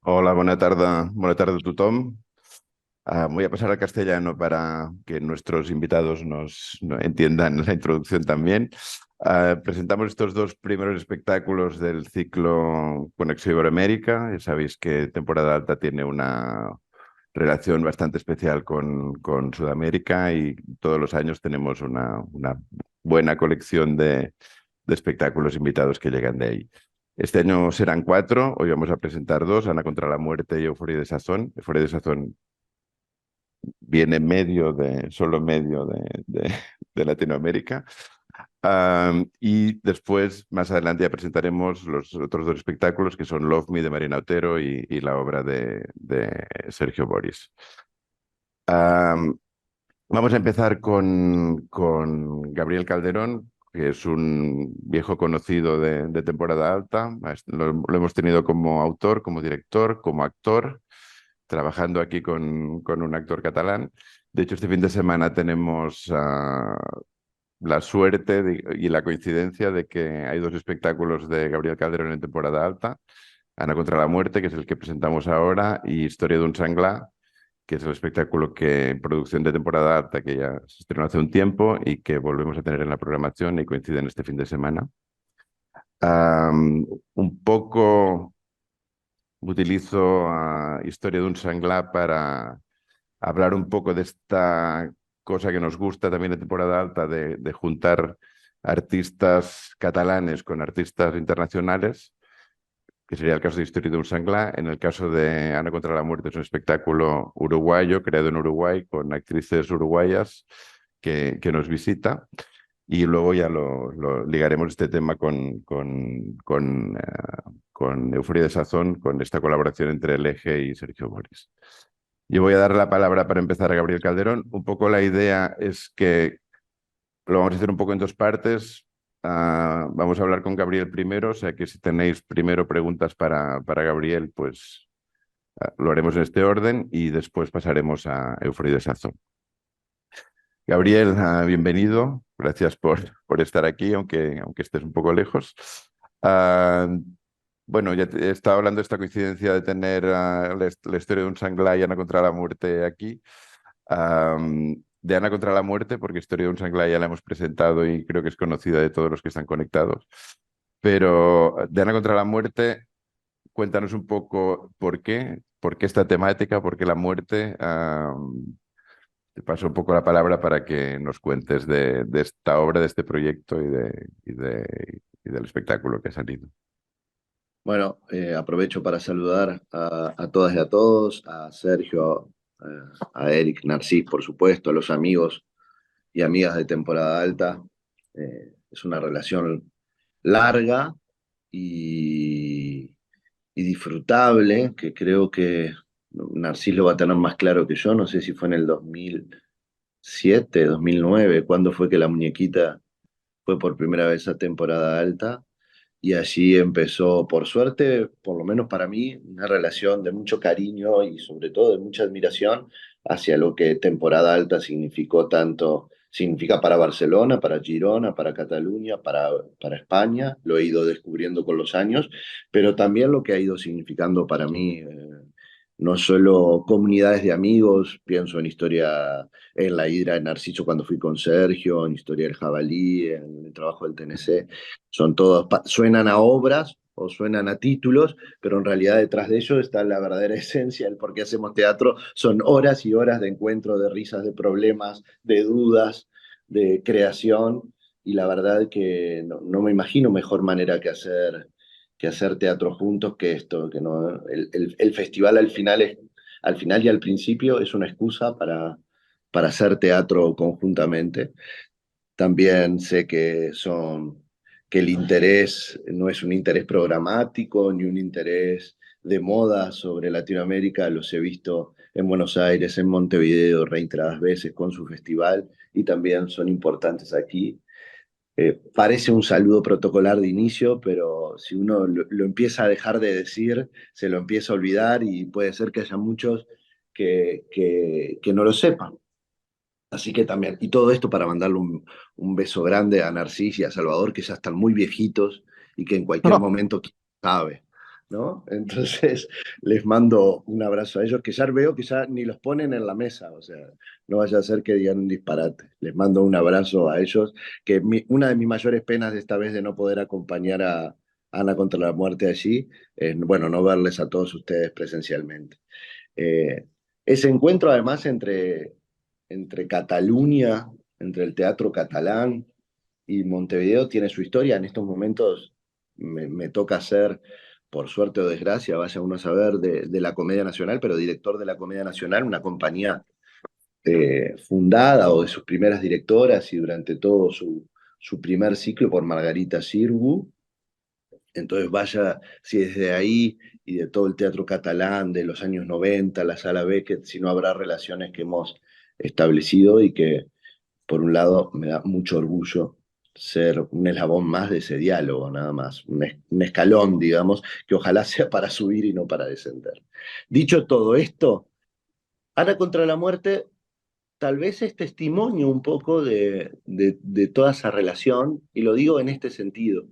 Hola, buena tarde a tothom. Voy a pasar al castellano para que nuestros invitados no entiendan la introducción también. Presentamos estos dos primeros espectáculos del ciclo Conexión Iberoamérica. Ya sabéis que temporada alta tiene una relación bastante especial con Sudamérica y todos los años tenemos una buena colección de espectáculos invitados que llegan de ahí. Este año serán cuatro, hoy vamos a presentar dos, Ana contra la muerte y Euforia de Sazón. Euforia de Sazón viene solo medio de Latinoamérica. Y después, más adelante, ya presentaremos los otros dos espectáculos que son Love Me de Marina Otero y la obra de Sergio Boris. Vamos a empezar con Gabriel Calderón, que es un viejo conocido de temporada alta. Lo hemos tenido como autor, como director, como actor, trabajando aquí con un actor catalán. De hecho, este fin de semana tenemos la suerte y la coincidencia de que hay dos espectáculos de Gabriel Calderón en temporada alta. Ana contra la muerte, que es el que presentamos ahora, y Historia de un Sanglá, que es el espectáculo que en producción de temporada alta, que ya se estrenó hace un tiempo y que volvemos a tener en la programación y coincide en este fin de semana. Un poco utilizo Historia de un Sanglá para hablar un poco de esta cosa que nos gusta también en temporada alta, de juntar artistas catalanes con artistas internacionales, que sería el caso de Historia de un Sanglá. En el caso de Ana contra la muerte es un espectáculo uruguayo, creado en Uruguay, con actrices uruguayas que nos visita. Y luego ya lo ligaremos este tema con Euforia de Sazón, con esta colaboración entre el Eje y Sergio Boris. Yo voy a dar la palabra para empezar a Gabriel Calderón. Un poco la idea es que lo vamos a hacer un poco en dos partes. Vamos a hablar con Gabriel primero, o sea que si tenéis primero preguntas para Gabriel, pues lo haremos en este orden y después pasaremos a Euforides Sazón. Gabriel, bienvenido. Gracias por estar aquí, aunque estés un poco lejos. Ah, bueno, ya he estado hablando de esta coincidencia de tener la historia de un Sanglá y Ana contra la muerte aquí. De Ana contra la muerte, porque Historia de un Sanglá ya la hemos presentado y creo que es conocida de todos los que están conectados. Pero de Ana contra la muerte, cuéntanos un poco por qué esta temática, por qué la muerte. Te paso un poco la palabra para que nos cuentes de esta obra, de este proyecto y del espectáculo que ha salido. Bueno, aprovecho para saludar a todas y a todos, a Sergio, a Eric, Narcís, por supuesto, a los amigos y amigas de temporada alta. Es una relación larga y, y disfrutable, que creo que Narcís lo va a tener más claro que yo. No sé si fue en el 2007, 2009, cuándo fue que la muñequita fue por primera vez a temporada alta. Y allí empezó, por suerte, por lo menos para mí, una relación de mucho cariño y sobre todo de mucha admiración hacia lo que temporada alta significó tanto, significa para Barcelona, para Girona, para Cataluña, para España. Lo he ido descubriendo con los años, pero también lo que ha ido significando para mí, no solo comunidades de amigos, pienso en historia, en la Hidra de Narciso cuando fui con Sergio, en historia del Jabalí, en el trabajo del TNC. Son todos, suenan a obras o suenan a títulos, pero en realidad detrás de ello está la verdadera esencia, el por qué hacemos teatro. Son horas y horas de encuentro, de risas, de problemas, de dudas, de creación, y la verdad que no me imagino mejor manera que hacer teatro juntos que esto, que no, el festival al final y al principio es una excusa para hacer teatro conjuntamente. También sé que el interés no es un interés programático ni un interés de moda sobre Latinoamérica. Los he visto en Buenos Aires, en Montevideo, reiteradas veces con su festival y también son importantes aquí. Parece un saludo protocolar de inicio, pero si uno lo empieza a dejar de decir, se lo empieza a olvidar y puede ser que haya muchos que no lo sepan. Así que también, y todo esto para mandarle un beso grande a Narcis y a Salvador, que ya están muy viejitos y que en cualquier momento, quién sabe, ¿no? Entonces les mando un abrazo a ellos, que ya veo que ya ni los ponen en la mesa, o sea, no vaya a ser que digan un disparate. Les mando un abrazo a ellos, que una de mis mayores penas de esta vez de no poder acompañar a Ana contra la muerte allí, es, bueno, no verles a todos ustedes presencialmente. Eh, Ese encuentro además entre Cataluña, entre el teatro catalán y Montevideo tiene su historia. En estos momentos me toca ser, por suerte o desgracia, vaya uno a saber, de la Comedia Nacional, pero director de la Comedia Nacional, una compañía fundada o de sus primeras directoras y durante todo su primer ciclo por Margarita Xirgu. Entonces vaya, si desde ahí y de todo el teatro catalán de los años 90, la Sala Beckett, si no habrá relaciones que hemos establecido y que, por un lado, me da mucho orgullo ser un eslabón más de ese diálogo, nada más, un escalón, digamos, que ojalá sea para subir y no para descender. Dicho todo esto, Ana contra la muerte tal vez es testimonio un poco de toda esa relación, y lo digo en este sentido.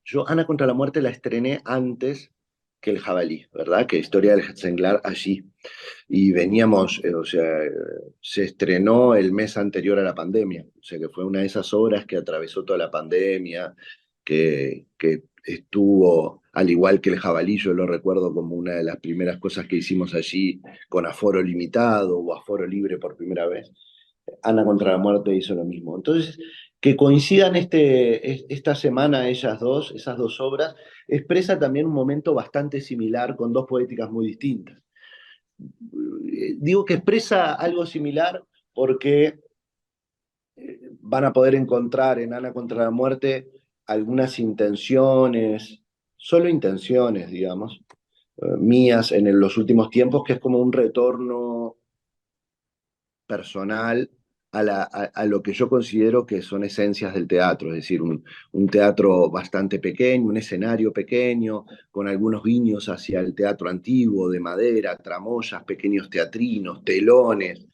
Yo Ana contra la muerte la estrené antes que el jabalí, ¿verdad? Que Historia del Senglar allí. Y veníamos, o sea, se estrenó el mes anterior a la pandemia, o sea que fue una de esas obras que atravesó toda la pandemia, que estuvo, al igual que el jabalí, yo lo recuerdo como una de las primeras cosas que hicimos allí con aforo limitado o aforo libre por primera vez. Ana contra la muerte hizo lo mismo. Entonces, que coincidan esta semana esas dos obras, expresa también un momento bastante similar con dos poéticas muy distintas. Digo que expresa algo similar porque van a poder encontrar en Ana contra la muerte algunas intenciones, solo intenciones, digamos, mías en los últimos tiempos, que es como un retorno personal a lo que yo considero que son esencias del teatro, es decir, un teatro bastante pequeño, un escenario pequeño, con algunos guiños hacia el teatro antiguo, de madera, tramoyas, pequeños teatrinos, telones,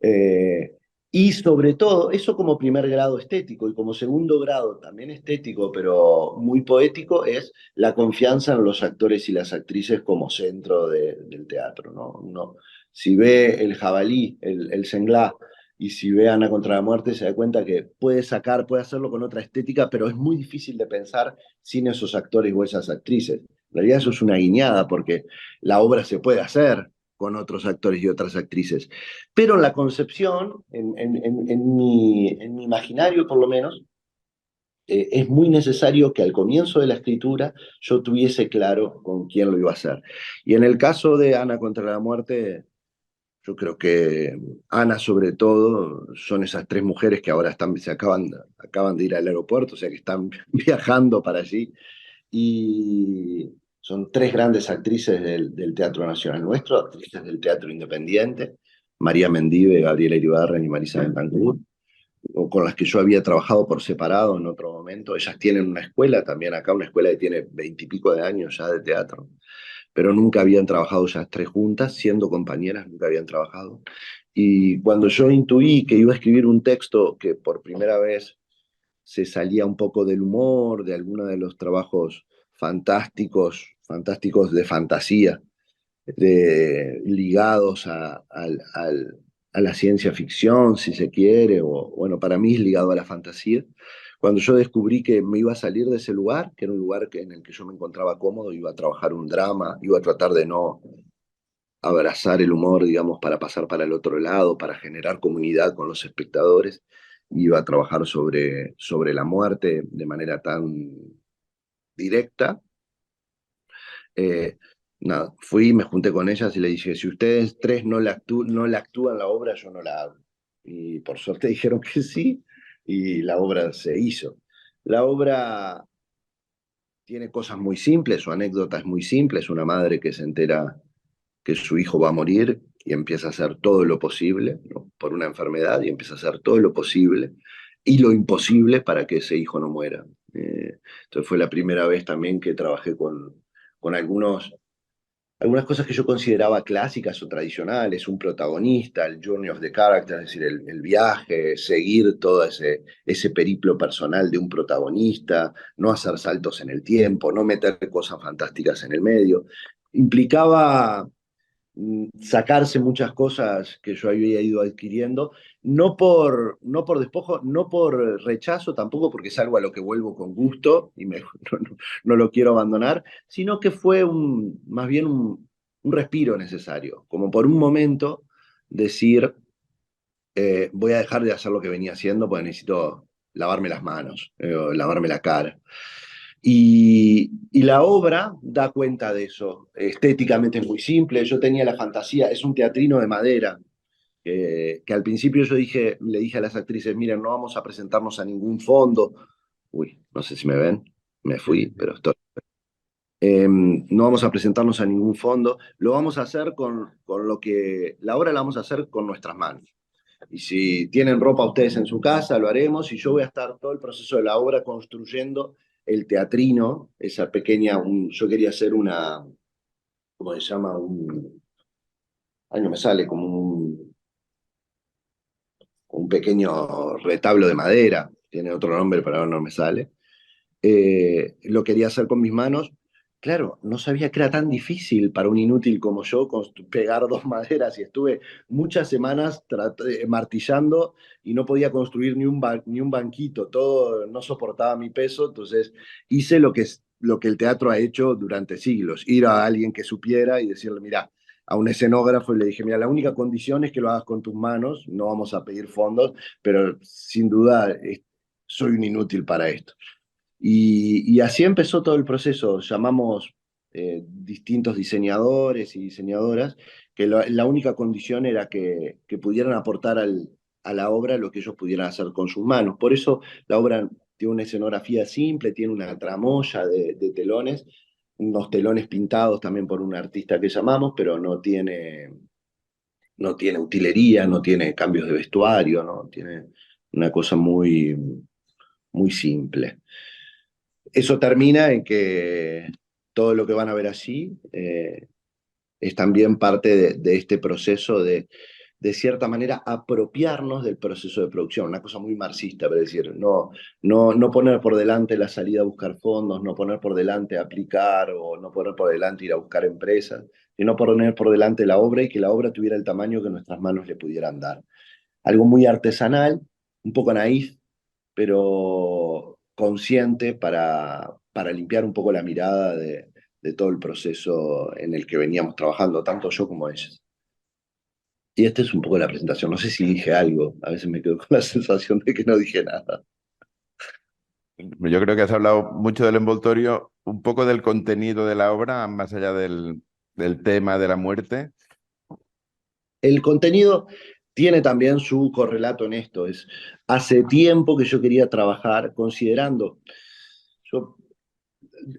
eh, y sobre todo, eso como primer grado estético, y como segundo grado también estético, pero muy poético, es la confianza en los actores y las actrices como centro del teatro, ¿no? Uno, si ve el jabalí, el senglá, y si ve Ana contra la muerte, se da cuenta que puede hacerlo con otra estética, pero es muy difícil de pensar sin esos actores o esas actrices. En realidad eso es una guiñada, porque la obra se puede hacer con otros actores y otras actrices. Pero en la concepción, en mi imaginario por lo menos, es muy necesario que al comienzo de la escritura yo tuviese claro con quién lo iba a hacer. Y en el caso de Ana contra la muerte, yo creo que Ana sobre todo son esas tres mujeres que ahora acaban de ir al aeropuerto, o sea que están viajando para allí y son tres grandes actrices del Teatro Nacional nuestro, actrices del teatro independiente, María Mendive, Gabriela Iribarren y Marisa Bentancur, o con las que yo había trabajado por separado en otro momento. Ellas tienen una escuela también acá, una escuela que tiene 20 y pico de años ya de teatro, pero nunca habían trabajado ellas tres juntas, siendo compañeras, nunca habían trabajado. Y cuando yo intuí que iba a escribir un texto que por primera vez se salía un poco del humor, de algunos de los trabajos fantásticos de fantasía, ligados a la ciencia ficción, si se quiere, o bueno, para mí es ligado a la fantasía. Cuando yo descubrí que me iba a salir de ese lugar, que era un lugar en el que yo me encontraba cómodo, iba a trabajar un drama, iba a tratar de no abrazar el humor, digamos, para pasar para el otro lado, para generar comunidad con los espectadores, iba a trabajar sobre la muerte de manera tan directa. Nada, fui, me junté con ellas y le dije, si ustedes tres no la actúan la obra, yo no la hago. Y por suerte dijeron que sí, y la obra se hizo. La obra tiene cosas muy simples, su anécdota es muy simple, es una madre que se entera que su hijo va a morir y empieza a hacer todo lo posible, ¿no? Por una enfermedad, y empieza a hacer todo lo posible y lo imposible para que ese hijo no muera. Entonces fue la primera vez también que trabajé con algunos algunas cosas que yo consideraba clásicas o tradicionales, un protagonista, el journey of the character, es decir, el viaje, seguir todo ese periplo personal de un protagonista, no hacer saltos en el tiempo, no meter cosas fantásticas en el medio. Implicaba sacarse muchas cosas que yo había ido adquiriendo, no por despojo, no por rechazo, tampoco porque es algo a lo que vuelvo con gusto y no lo quiero abandonar, sino que fue más bien un respiro necesario, como por un momento decir, voy a dejar de hacer lo que venía haciendo porque necesito lavarme las manos, o lavarme la cara. Y la obra da cuenta de eso. Estéticamente es muy simple. Yo tenía la fantasía, es un teatrino de madera, que al principio le dije a las actrices, miren, no vamos a presentarnos a ningún fondo. Uy, no sé si me ven, me Sí, fui, sí, sí. pero estoy. No vamos a presentarnos a ningún fondo, lo vamos a hacer con lo que, la obra la vamos a hacer con nuestras manos. Y si tienen ropa ustedes en su casa, lo haremos. Y yo voy a estar todo el proceso de la obra construyendo el teatrino, esa pequeña, yo quería hacer ¿cómo se llama? Ay, no me sale, como un pequeño retablo de madera, tiene otro nombre, pero ahora no me sale. Lo quería hacer con mis manos. Claro, no sabía que era tan difícil para un inútil como yo pegar dos maderas y estuve muchas semanas martillando y no podía construir ni un banquito, todo no soportaba mi peso, entonces hice lo que el teatro ha hecho durante siglos, ir a alguien que supiera y decirle, mira, a un escenógrafo y le dije, mira, la única condición es que lo hagas con tus manos, no vamos a pedir fondos, pero sin duda soy un inútil para esto. Y así empezó todo el proceso. Llamamos distintos diseñadores y diseñadoras, que la única condición era que pudieran aportar a la obra lo que ellos pudieran hacer con sus manos. Por eso la obra tiene una escenografía simple, tiene una tramoya de telones, unos telones pintados también por un artista que llamamos, pero no tiene utilería, no tiene cambios de vestuario, no tiene una cosa muy simple. Eso termina en que todo lo que van a ver allí es también parte de este proceso de cierta manera, apropiarnos del proceso de producción, una cosa muy marxista, pero es decir, no poner por delante la salida a buscar fondos, no poner por delante aplicar o no poner por delante ir a buscar empresas, sino poner por delante la obra y que la obra tuviera el tamaño que nuestras manos le pudieran dar. Algo muy artesanal, un poco naif, pero consciente para limpiar un poco la mirada de todo el proceso en el que veníamos trabajando, tanto yo como ellas. Y esta es un poco la presentación. No sé si dije algo, a veces me quedo con la sensación de que no dije nada. Yo creo que has hablado mucho del envoltorio, un poco del contenido de la obra, más allá del tema de la muerte. El contenido tiene también su correlato en esto. Hace tiempo que yo quería trabajar considerando, yo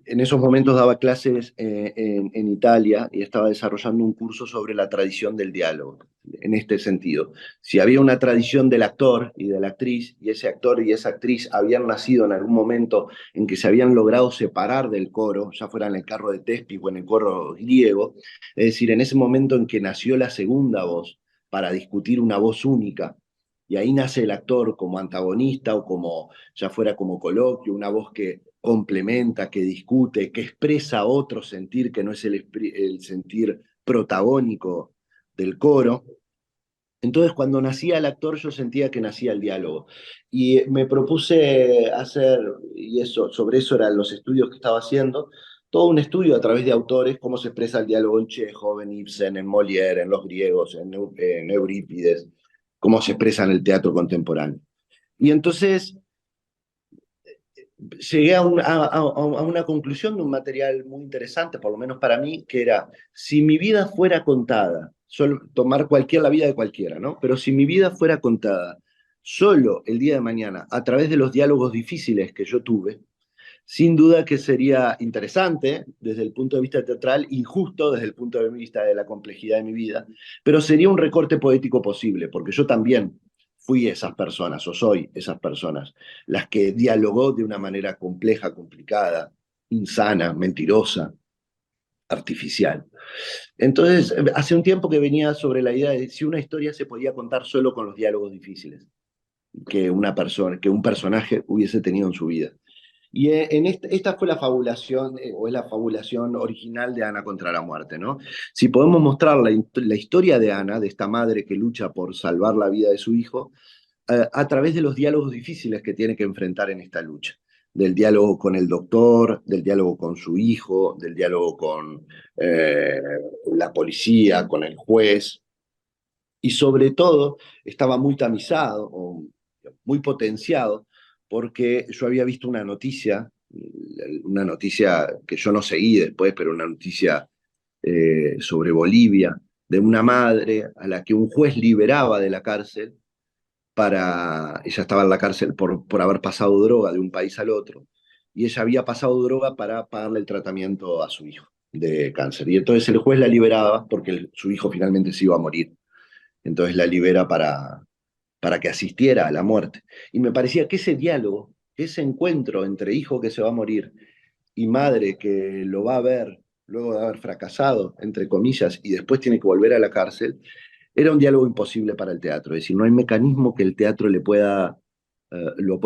en esos momentos daba clases en Italia y estaba desarrollando un curso sobre la tradición del diálogo, en este sentido. Si había una tradición del actor y de la actriz, y ese actor y esa actriz habían nacido en algún momento en que se habían logrado separar del coro, ya fuera en el carro de Tespi o en el coro griego, es decir, en ese momento en que nació la segunda voz para discutir una voz única, y ahí nace el actor como antagonista o como, ya fuera como coloquio, una voz que complementa, que discute, que expresa otro sentir que no es el sentir protagónico del coro. Entonces, cuando nacía el actor, yo sentía que nacía el diálogo. Y me propuse hacer, y eso, sobre eso eran los estudios que estaba haciendo, todo un estudio a través de autores, cómo se expresa el diálogo en Chekhov, en Ibsen, en Molière, en los griegos, en Eurípides, cómo se expresa en el teatro contemporáneo. Y entonces llegué a una conclusión de un material muy interesante, por lo menos para mí, que era, si mi vida fuera contada, solo tomar la vida de cualquiera, ¿no? Pero si mi vida fuera contada solo el día de mañana a través de los diálogos difíciles que yo tuve, sin duda que sería interesante desde el punto de vista teatral, injusto desde el punto de vista de la complejidad de mi vida, pero sería un recorte poético posible, porque yo también fui esas personas, o soy esas personas, las que dialogó de una manera compleja, complicada, insana, mentirosa, artificial. Entonces, hace un tiempo que venía sobre la idea de si una historia se podía contar solo con los diálogos difíciles que una persona, que un personaje hubiese tenido en su vida. Y esta fue la fabulación, o es la fabulación original de Ana contra la muerte, ¿no? Si podemos mostrar la historia de Ana, de esta madre que lucha por salvar la vida de su hijo, a través de los diálogos difíciles que tiene que enfrentar en esta lucha. Del diálogo con el doctor, del diálogo con su hijo, del diálogo con la policía, con el juez. Y sobre todo estaba muy tamizado o muy potenciado porque yo había visto una noticia que yo no seguí después, pero una noticia sobre Bolivia, de una madre a la que un juez liberaba de la cárcel ella estaba en la cárcel por haber pasado droga de un país al otro, y ella había pasado droga para pagarle el tratamiento a su hijo de cáncer. Y entonces el juez la liberaba porque su hijo finalmente se iba a morir. Entonces la libera para que asistiera a la muerte. Y me parecía que ese diálogo, ese encuentro entre hijo que se va a morir y madre que lo va a ver luego de haber fracasado, entre comillas, y después tiene que volver a la cárcel, era un diálogo imposible para el teatro. Es decir, no hay mecanismo que el teatro lo pueda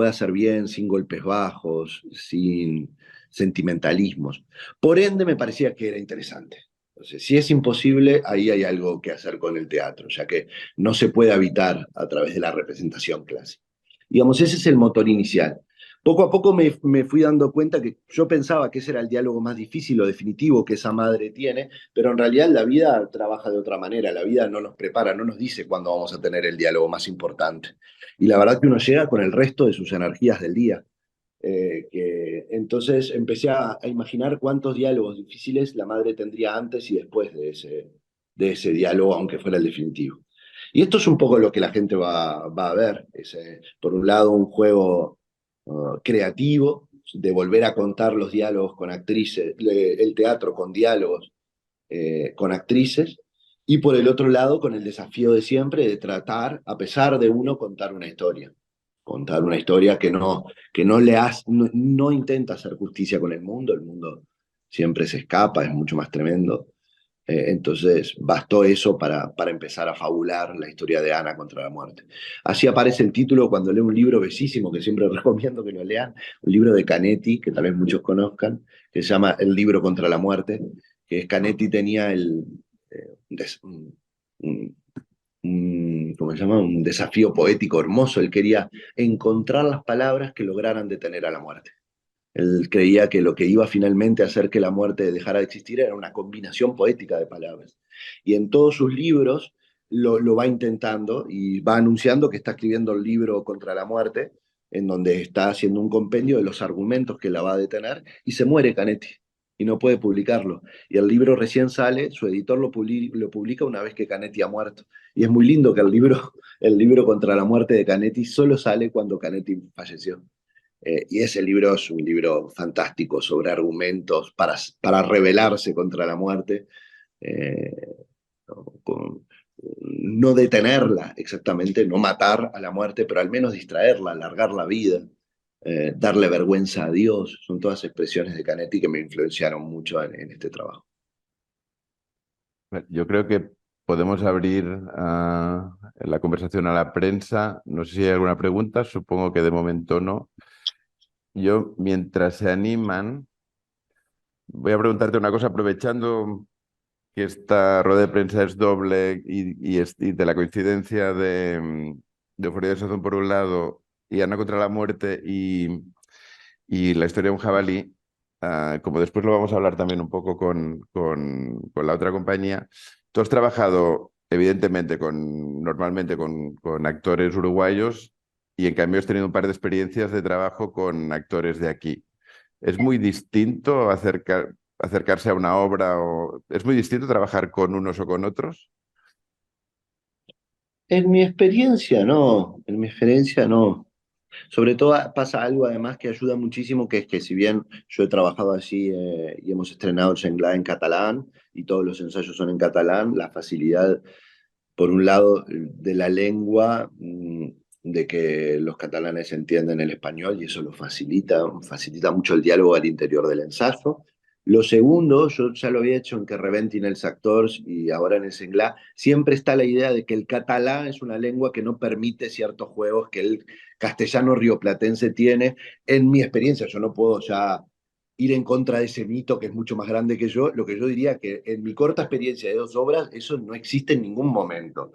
hacer bien, sin golpes bajos, sin sentimentalismos. Por ende, me parecía que era interesante. Entonces, si es imposible, ahí hay algo que hacer con el teatro, ya que no se puede evitar a través de la representación clásica. Digamos, ese es el motor inicial. Poco a poco me fui dando cuenta que yo pensaba que ese era el diálogo más difícil o definitivo que esa madre tiene, pero en realidad la vida trabaja de otra manera. La vida no nos prepara, no nos dice cuándo vamos a tener el diálogo más importante. Y la verdad que uno llega con el resto de sus energías del día. Entonces empecé a imaginar cuántos diálogos difíciles la madre tendría antes y después de ese diálogo, aunque fuera el definitivo. Y esto es un poco lo que la gente va a ver. Por un lado, un juego creativo de volver a contar los diálogos con actrices, el teatro con diálogos con actrices, y por el otro lado, con el desafío de siempre de tratar, a pesar de uno, contar una historia. Contar una historia que no intenta hacer justicia con el mundo siempre se escapa, es mucho más tremendo. Entonces, bastó eso para empezar a fabular la historia de Ana contra la muerte. Así aparece el título cuando leo un libro bellísimo, que siempre recomiendo que lo lean, un libro de Canetti, que tal vez muchos conozcan, que se llama El libro contra la muerte, que es Canetti tenía ¿cómo se llama? Un desafío poético hermoso. Él quería encontrar las palabras que lograran detener a la muerte. Él creía que lo que iba finalmente a hacer que la muerte dejara de existir era una combinación poética de palabras. Y en todos sus libros lo va intentando y va anunciando que está escribiendo el libro contra la muerte, en donde está haciendo un compendio de los argumentos que la va a detener, y se muere Canetti y no puede publicarlo. Y el libro recién sale, su editor lo publica una vez que Canetti ha muerto. Y es muy lindo que el libro contra la muerte de Canetti solo sale cuando Canetti falleció. Y ese libro es un libro fantástico sobre argumentos para rebelarse contra la muerte, eh, no, no detenerla exactamente, no matar a la muerte, pero al menos distraerla, alargar la vida, darle vergüenza a Dios. Son todas expresiones de Canetti que me influenciaron mucho en este trabajo. Yo creo que podemos abrir la conversación a la prensa. No sé si hay alguna pregunta, supongo que de momento no. Yo, mientras se animan, voy a preguntarte una cosa, aprovechando que esta rueda de prensa es doble y de la coincidencia de Euforia de Sazón por un lado y Ana contra la muerte y la historia de un jabalí, como después lo vamos a hablar también un poco con la otra compañía, tú has trabajado evidentemente normalmente con actores uruguayos y en cambio has tenido un par de experiencias de trabajo con actores de aquí. ¿Es muy distinto acercarse a una obra o es muy distinto trabajar con unos o con otros? En mi experiencia, no. En mi experiencia, no. Sobre todo pasa algo además que ayuda muchísimo, que es que si bien yo he trabajado allí y hemos estrenado el Shangla en catalán y todos los ensayos son en catalán, la facilidad, por un lado, de la lengua, de que los catalanes entienden el español y eso lo facilita mucho el diálogo al interior del ensayo. Lo segundo, yo ya lo había hecho en que reventin els actors y ahora en el Senglá, siempre está la idea de que el catalán es una lengua que no permite ciertos juegos que el castellano rioplatense tiene. En mi experiencia, yo no puedo ya ir en contra de ese mito que es mucho más grande que yo. Lo que yo diría que en mi corta experiencia de 2 obras, eso no existe en ningún momento.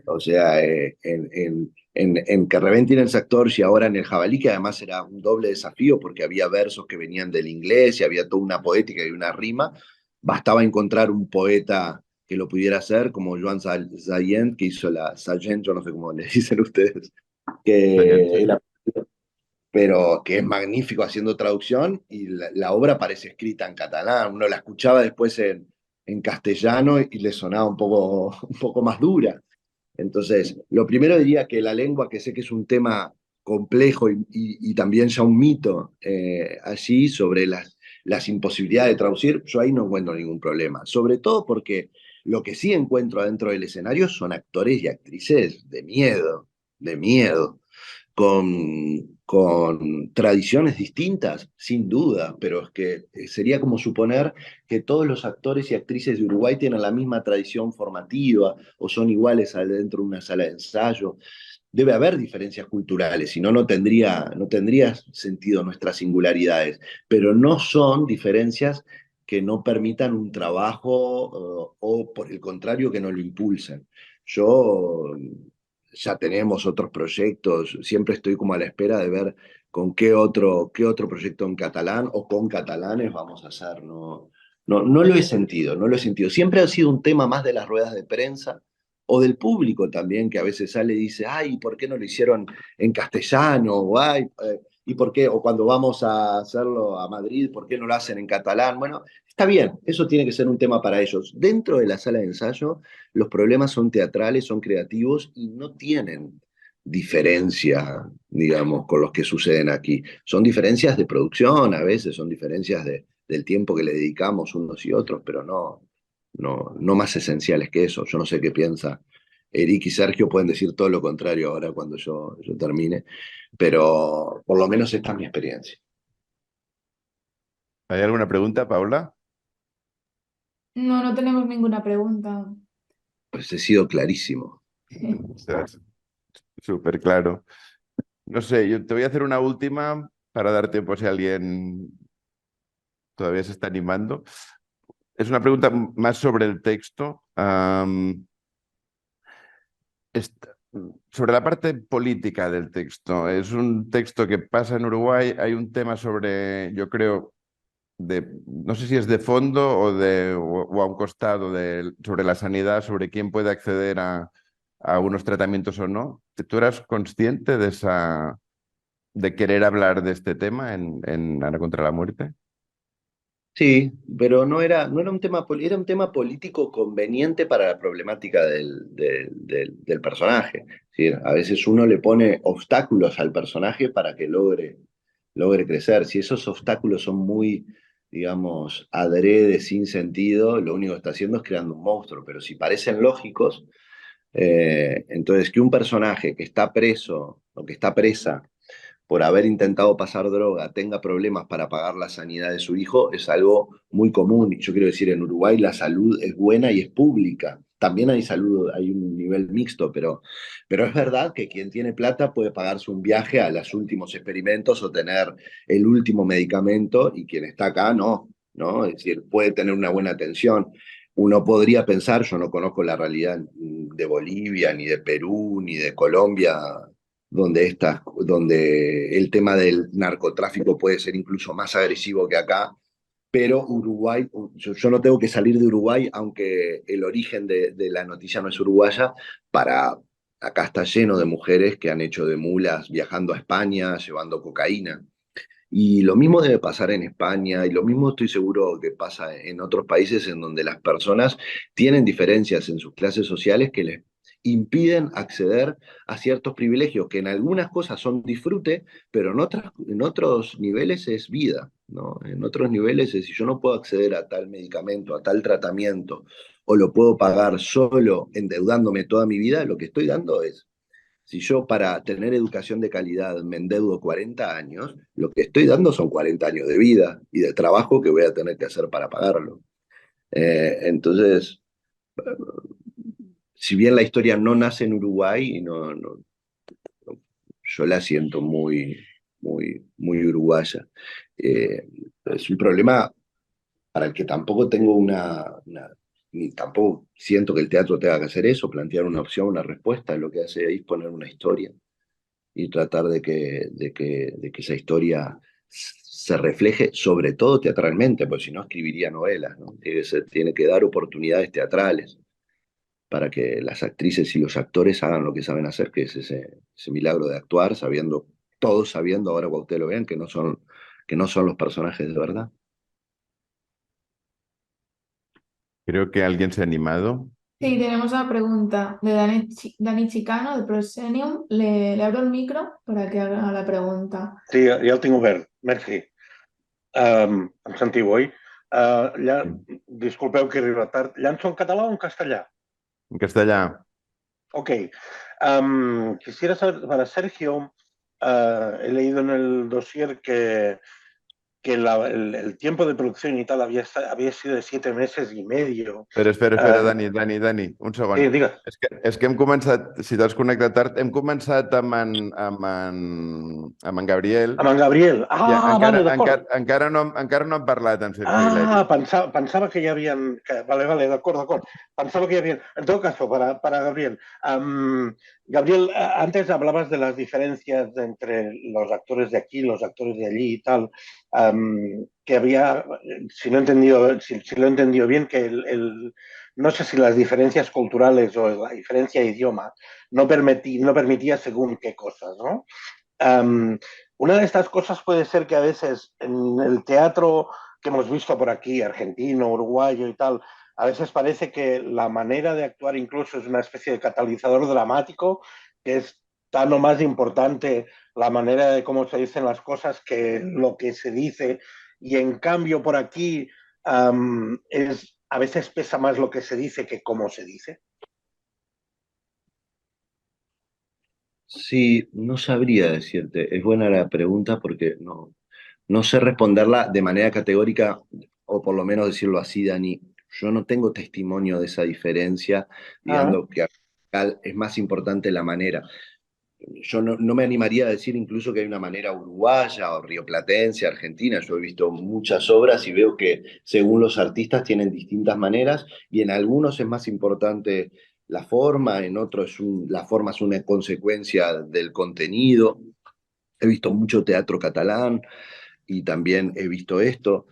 O sea, en que reventin els actors y ahora en el jabalí, que además era un doble desafío porque había versos que venían del inglés y había toda una poética y una rima, bastaba encontrar un poeta que lo pudiera hacer, como Joan Zayent, que hizo la Sargent, yo no sé cómo le dicen ustedes, que Sí. pero que es magnífico haciendo traducción y la obra parece escrita en catalán. Uno la escuchaba después en castellano y le sonaba un poco más dura. Entonces, lo primero diría que la lengua, que sé que es un tema complejo y también ya un mito allí sobre las imposibilidades de traducir, yo ahí no encuentro ningún problema. Sobre todo porque lo que sí encuentro adentro del escenario son actores y actrices de miedo con tradiciones distintas, sin duda, pero es que sería como suponer que todos los actores y actrices de Uruguay tienen la misma tradición formativa o son iguales dentro de una sala de ensayo. Debe haber diferencias culturales, si no, no tendría sentido nuestras singularidades, pero no son diferencias que no permitan un trabajo o por el contrario que no lo impulsen. Yo ya tenemos otros proyectos, siempre estoy como a la espera de ver con qué otro proyecto en catalán o con catalanes vamos a hacer. No, no lo he sentido, no lo he sentido. Siempre ha sido un tema más de las ruedas de prensa o del público también, que a veces sale y dice, ay, ¿por qué no lo hicieron en castellano? O, ay, ¿y por qué? O cuando vamos a hacerlo a Madrid, ¿por qué no lo hacen en catalán? Bueno, está bien, eso tiene que ser un tema para ellos. Dentro de la sala de ensayo, los problemas son teatrales, son creativos y no tienen diferencia, digamos, con los que suceden aquí. Son diferencias de producción, a veces son diferencias del tiempo que le dedicamos unos y otros, pero no más esenciales que eso. Yo no sé qué piensa Eric y Sergio, pueden decir todo lo contrario ahora cuando yo termine, pero por lo menos esta es mi experiencia. ¿Hay alguna pregunta, Paula? No, no tenemos ninguna pregunta. Pues he sido clarísimo. O sea, es súper claro. No sé, yo te voy a hacer una última para dar tiempo si alguien todavía se está animando. Es una pregunta más sobre el texto. Est- Sobre la parte política del texto. Es un texto que pasa en Uruguay. Hay un tema sobre, yo creo, no sé si es de fondo o a un costado sobre la sanidad, sobre quién puede acceder a unos tratamientos o no. ¿Tú eras consciente de querer hablar de este tema en Ana contra la muerte? Sí, pero no era un tema, era un tema político conveniente para la problemática del personaje. Es decir, a veces uno le pone obstáculos al personaje para que logre crecer. Si esos obstáculos son muy, digamos, adrede, sin sentido, lo único que está haciendo es creando un monstruo. Pero si parecen lógicos, entonces que un personaje que está preso o que está presa por haber intentado pasar droga tenga problemas para pagar la sanidad de su hijo es algo muy común. Y yo quiero decir, en Uruguay la salud es buena y es pública. También hay salud, hay un nivel mixto, pero es verdad que quien tiene plata puede pagarse un viaje a los últimos experimentos o tener el último medicamento y quien está acá no, ¿no? Es decir, puede tener una buena atención. Uno podría pensar, yo no conozco la realidad de Bolivia, ni de Perú, ni de Colombia, donde el tema del narcotráfico puede ser incluso más agresivo que acá, pero Uruguay, yo no tengo que salir de Uruguay, aunque el origen de la noticia no es uruguaya, para acá está lleno de mujeres que han hecho de mulas viajando a España, llevando cocaína. Y lo mismo debe pasar en España y lo mismo estoy seguro que pasa en otros países en donde las personas tienen diferencias en sus clases sociales que les impiden acceder a ciertos privilegios que en algunas cosas son disfrute, pero en otros niveles es vida, ¿no? En otros niveles es si yo no puedo acceder a tal medicamento, a tal tratamiento, o lo puedo pagar solo endeudándome toda mi vida, lo que estoy dando es Si yo para tener educación de calidad me endeudo 40 años, lo que estoy dando son 40 años de vida y de trabajo que voy a tener que hacer para pagarlo. Entonces, si bien la historia no nace en Uruguay, y yo la siento muy uruguaya. Es un problema para el que tampoco tengo ni tampoco siento que el teatro tenga que hacer eso, plantear una opción, una respuesta. Lo que hace ahí es poner una historia y tratar de que esa historia se refleje, sobre todo teatralmente, porque si no escribiría novelas, ¿no? Tiene que dar oportunidades teatrales para que las actrices y los actores hagan lo que saben hacer, que es ese milagro de actuar, todos sabiendo, ahora cuando ustedes lo vean, que no son los personajes de verdad. Creo que alguien se ha animado. Sí, tenemos una pregunta de Dani Chicano, de Proscenium. Le abro el micro para que haga la pregunta. Sí, ja el tinc obert. Merci. Em sentiu, oi? Disculpeu que he arribat tard. Llanço en català o en castellà? En castellà. Ok. Quisiera saber, para Sergio, he leído en el dossier que el tiempo de producción y tal había sido de 7 meses y medio. Espera, Dani, un segon. Sí, digues. És que hem començat, si t'has connectat tard, hem començat amb en Gabriel Amb en Gabriel. i Vale, d'acord. encara no hem parlat amb Sergio i l'Eric. Pensaba que ya habían... Vale, de acuerdo. Pensaba que ya habían... En todo caso, para Gabriel. Gabriel, antes hablabas de las diferencias entre los actores de aquí, los actores de allí y tal, que había, si lo he entendido bien, que no sé si las diferencias culturales o la diferencia de idioma no permitía según qué cosas, ¿no? Una de estas cosas puede ser que a veces en el teatro que hemos visto por aquí, argentino, uruguayo y tal, a veces parece que la manera de actuar incluso es una especie de catalizador dramático, que es tan o más importante la manera de cómo se dicen las cosas que lo que se dice. Y en cambio por aquí a veces pesa más lo que se dice que cómo se dice. Sí, no sabría decirte. Es buena la pregunta porque no sé responderla de manera categórica, o por lo menos decirlo así, Dani. Yo no tengo testimonio de esa diferencia, Ah, digamos que acá es más importante la manera. Yo no me animaría a decir incluso que hay una manera uruguaya o rioplatense, argentina. Yo he visto muchas obras y veo que según los artistas tienen distintas maneras y en algunos es más importante la forma, en otros la forma es una consecuencia del contenido. He visto mucho teatro catalán y también he visto esto.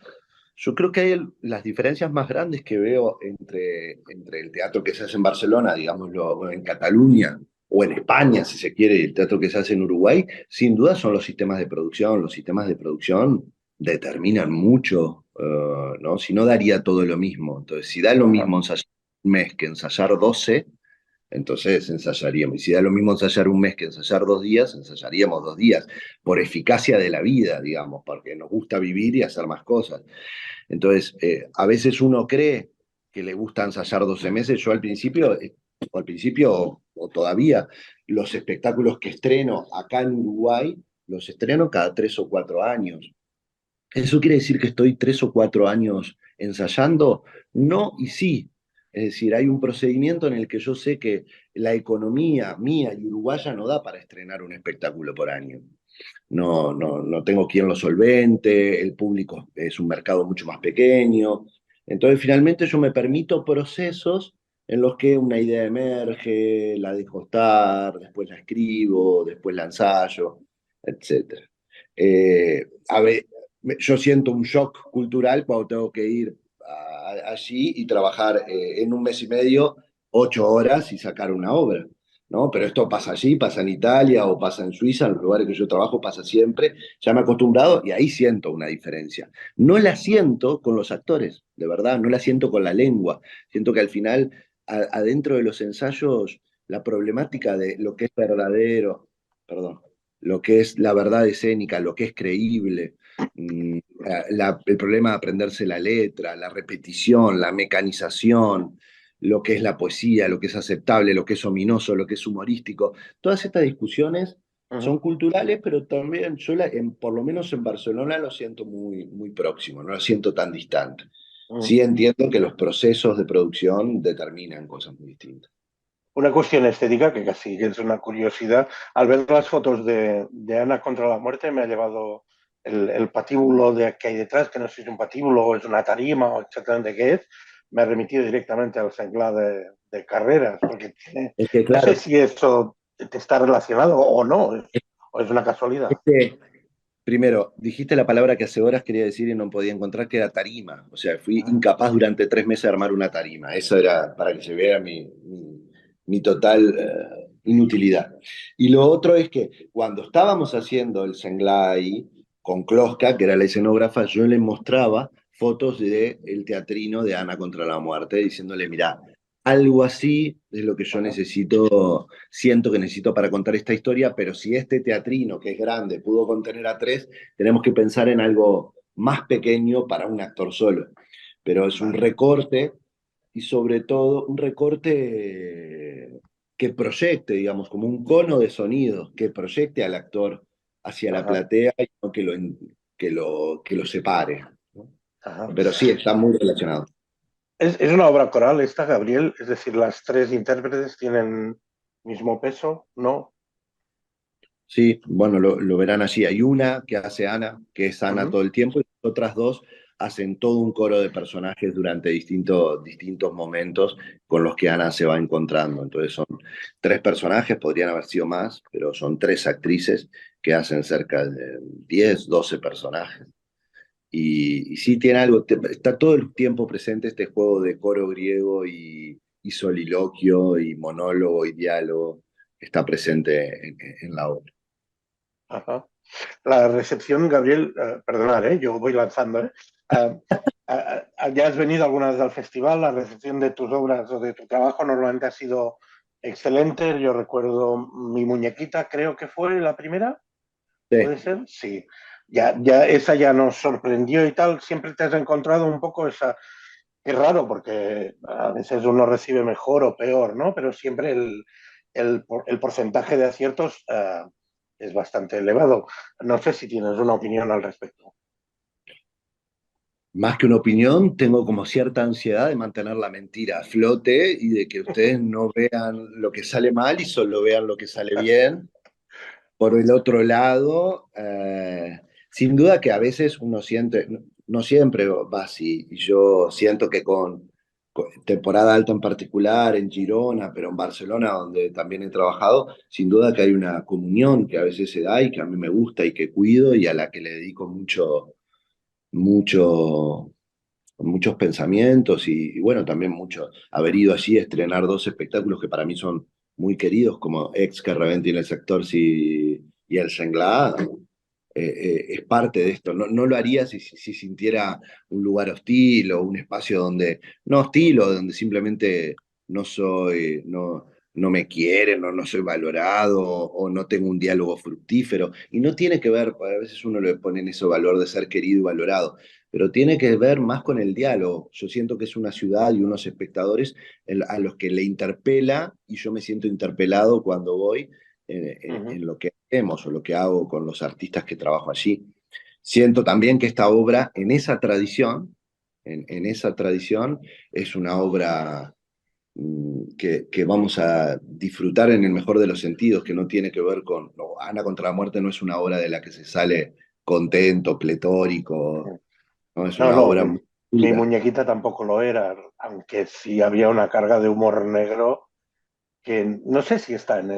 Yo creo que hay las diferencias más grandes que veo entre el teatro que se hace en Barcelona, digámoslo, o en Cataluña, o en España, si se quiere, y el teatro que se hace en Uruguay, sin duda son los sistemas de producción. Los sistemas de producción determinan mucho, ¿no? Si no, daría todo lo mismo. Entonces, si da lo mismo ensayar un mes que ensayar 12, entonces ensayaríamos. Y si da lo mismo ensayar un mes que ensayar 2 días, ensayaríamos 2 días, por eficacia de la vida, digamos, porque nos gusta vivir y hacer más cosas. Entonces, a veces uno cree que le gusta ensayar 12 meses. Yo al principio o todavía, los espectáculos que estreno acá en Uruguay, los estreno cada 3 o 4 años. ¿Eso quiere decir que estoy 3 o 4 años ensayando? No y sí. Es decir, hay un procedimiento en el que yo sé que la economía mía y uruguaya no da para estrenar un espectáculo por año. No tengo quien lo solvente, el público es un mercado mucho más pequeño. Entonces, finalmente yo me permito procesos en los que una idea emerge, la dejo estar, después la escribo, después la ensayo, etc. A ver, yo siento un shock cultural cuando tengo que ir allí y trabajar en un mes y medio, 8 horas y sacar una obra. ¿No? Pero esto pasa allí, pasa en Italia o pasa en Suiza, en los lugares que yo trabajo pasa siempre, ya me he acostumbrado y ahí siento una diferencia. No la siento con los actores, de verdad, no la siento con la lengua. Siento que al final, adentro de los ensayos, la problemática de lo que es verdadero, perdón, lo que es la verdad escénica, lo que es creíble, el problema de aprenderse la letra, la repetición, la mecanización, lo que es la poesía, lo que es aceptable, lo que es ominoso, lo que es humorístico. Todas estas discusiones son culturales, pero también yo, por lo menos en Barcelona, lo siento muy, muy próximo, no lo siento tan distante. Sí entiendo que los procesos de producción determinan cosas muy distintas. Una cuestión estética que casi es una curiosidad. Al ver las fotos de Ana contra la muerte me ha llevado el patíbulo que hay detrás, que no sé si es un patíbulo o es una tarima o exactamente qué es, me ha remitido directamente al Senglar de Carreras, porque tiene, Es que, no sé claro, si eso está relacionado o no, o es una casualidad. este, primero, dijiste la palabra que hace horas quería decir y no podía encontrar, que era tarima. O sea, fui incapaz durante 3 meses de armar una tarima. Eso era para que se vea mi total inutilidad. Y lo otro es que cuando estábamos haciendo el Senglai con Kloska, que era la escenógrafa, yo le mostraba fotos del teatrino de Ana contra la muerte, diciéndole, mirá, algo así es lo que yo necesito, siento que necesito para contar esta historia, pero si este teatrino, que es grande, pudo contener a 3, tenemos que pensar en algo más pequeño para un actor solo. Pero es un recorte, y sobre todo un recorte que proyecte, digamos, como un cono de sonido, que proyecte al actor hacia la Ajá, platea y no que lo separe, ¿no? ajá. Pero sí, está muy relacionado. Es una obra coral esta, Gabriel, es decir, las tres intérpretes tienen mismo peso, ¿no? Sí, bueno, lo verán allí. Hay una que hace Ana, que es Ana todo el tiempo, y las otras dos hacen todo un coro de personajes durante distintos momentos con los que Ana se va encontrando. Entonces son 3 personajes, podrían haber sido más, pero son 3 actrices que hacen cerca de 10, 12 personajes. Y sí tiene algo, está todo el tiempo presente este juego de coro griego y soliloquio y monólogo y diálogo, está presente en la obra. Ajá. La recepción, Gabriel, perdonad, yo voy lanzando. Ya has venido alguna vez al festival, la recepción de tus obras o de tu trabajo normalmente ha sido excelente. Yo recuerdo Mi muñequita, creo que fue la primera, Sí. ¿puede ser? Sí. Ya esa ya nos sorprendió y tal. Siempre te has encontrado un poco esa. Es raro porque a veces uno recibe mejor o peor, ¿no? Pero siempre el porcentaje de aciertos es bastante elevado. No sé si tienes una opinión al respecto. Más que una opinión, tengo como cierta ansiedad de mantener la mentira a flote y de que ustedes no vean lo que sale mal y solo vean lo que sale bien. Por el otro lado, sin duda que a veces uno siente, no siempre va así, y yo siento que con temporada alta en particular, en Girona, pero en Barcelona, donde también he trabajado, sin duda que hay una comunión que a veces se da y que a mí me gusta y que cuido y a la que le dedico mucho, muchos pensamientos y bueno, también mucho haber ido allí a estrenar 2 espectáculos que para mí son muy queridos, como Ex que Reventi en el sector y El Sengla, es parte de esto. No, no lo haría si sintiera un lugar hostil o un espacio donde, no hostil o donde simplemente no soy, no me quieren o no soy valorado o no tengo un diálogo fructífero. Y no tiene que ver, a veces uno le pone en ese valor de ser querido y valorado, pero tiene que ver más con el diálogo. Yo siento que es una ciudad y unos espectadores a los que le interpela y yo me siento interpelado cuando voy en lo que hacemos o lo que hago con los artistas que trabajo allí. Siento también que esta obra, en esa tradición, es una obra que vamos a disfrutar en el mejor de los sentidos, que no tiene que ver con, no, Ana contra la muerte no es una obra de la que se sale contento, pletórico, ¿no? Es No, una no, obra muy mi dura. muñequita tampoco lo era, aunque sí había una carga de humor negro que no sé si está en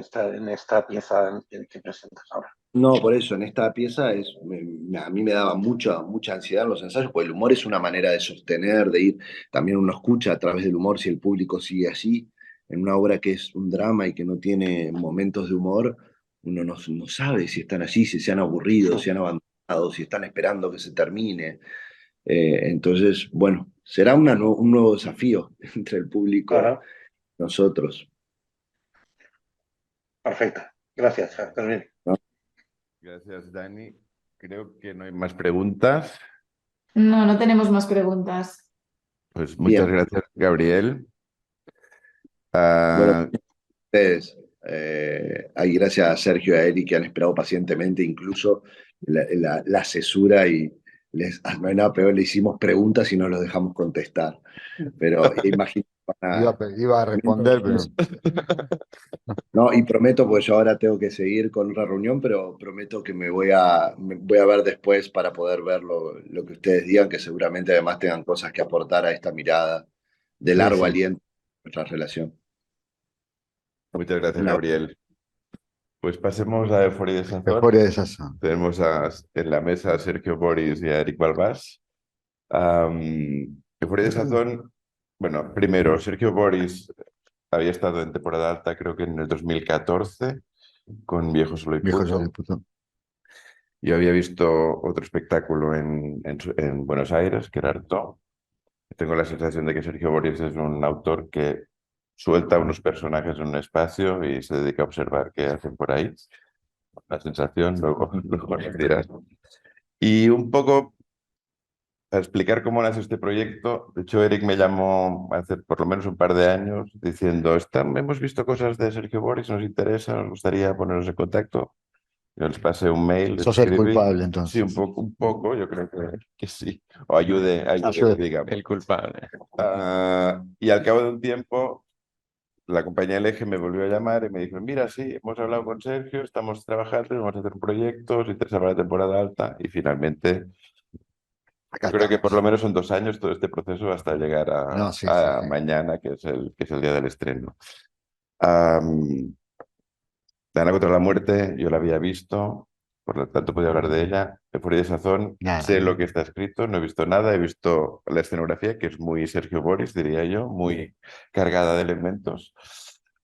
esta pieza que presentas ahora. No, por eso, en esta pieza a mí me daba mucha ansiedad en los ensayos, porque el humor es una manera de sostener, de ir, también uno escucha a través del humor si el público sigue así, en una obra que es un drama y que no tiene momentos de humor, uno no sabe si están allí, si se han aburrido, si han abandonado, si están esperando que se termine. Entonces, bueno, será un nuevo desafío entre el público Ajá, y nosotros, perfecto. Gracias, Fermín. ¿no? Gracias, Dani. Creo que no hay más preguntas. No, no tenemos más preguntas. Pues muchas Bien. gracias, Gabriel. Bueno, Ah, ustedes, ahí gracias a Sergio y a Eric que han esperado pacientemente incluso la cesura y no hay nada peor, le hicimos preguntas y no los dejamos contestar. Pero imagino que van a- Iba a responder, pero No, y prometo, pues yo ahora tengo que seguir con otra reunión, pero prometo que me voy a ver después para poder ver lo que ustedes digan, que seguramente además tengan cosas que aportar a esta mirada de sí, largo sí. aliento en nuestra relación. muchas gracias, Una- Gabriel. Pues pasemos a Euforia de Sazón. Euforia de Sazón. Tenemos en la mesa a Sergio Boris y a Eric Balbás. Euforia de Sazón, bueno, primero, Sergio Boris había estado en temporada alta, creo que en el 2014, con Viejo Solo y Viejo yo de Puto. puto. Yo había visto otro espectáculo en Buenos Aires, que era Artaud. Tengo la sensación de que Sergio Boris es un autor que suelta unos personajes en un espacio y se dedica a observar qué hacen por ahí. La sensación, luego nos dirás. Y un poco para explicar cómo nace este proyecto, de hecho Eric me llamó hace por lo menos un par de años diciendo, hemos visto cosas de Sergio Boris, nos interesa, nos gustaría ponernos en contacto. Yo les pasé un mail, les Sos el escribí. culpable, Sí, entonces. un poco, yo creo que sí. O ayude, Ayude. digamos. El culpable. Y al cabo de un tiempo, la compañía El Eje me volvió a llamar y me dijo, mira, sí, hemos hablado con Sergio, estamos trabajando, vamos a hacer un proyecto, se interesa para la temporada alta y finalmente, Acá yo creo que por estamos. lo menos son 2 años todo este proceso hasta llegar No, sí, sí, a sí. mañana, que es el día del estreno. Am, Dana contra la muerte, yo la había visto, por lo tanto podía hablar de ella. Euforia de Sazón, Nada. sé lo que está escrito, no he visto nada, he visto la escenografía, que es muy Sergio Boris, diría yo, muy cargada de elementos.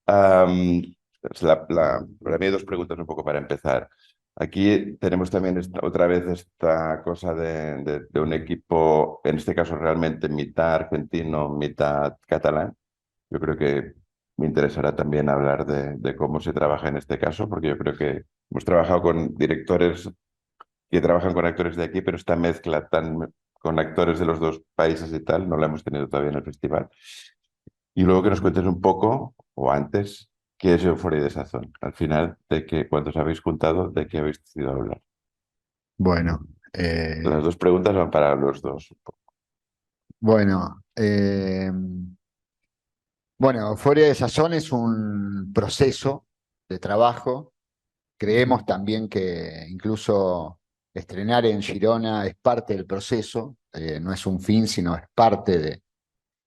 Am, para mí hay dos preguntas un poco para empezar. Aquí tenemos también otra vez esta cosa de un equipo, en este caso realmente mitad argentino, mitad catalán. Yo creo que me interesará también hablar de cómo se trabaja en este caso, porque yo creo que hemos trabajado con directores que trabajan con actores de aquí, pero esta mezcla con actores de los dos países y tal, no la hemos tenido todavía en el festival. Y luego que nos cuentes un poco, o antes, qué es Euforia de Sazón. Al final, cuando os habéis juntado, ¿de qué habéis decidido hablar? Bueno, Las dos preguntas van para los dos. bueno, bueno, Euforia de Sazón es un proceso de trabajo. Creemos también que incluso estrenar en Girona es parte del proceso, no es un fin, sino es parte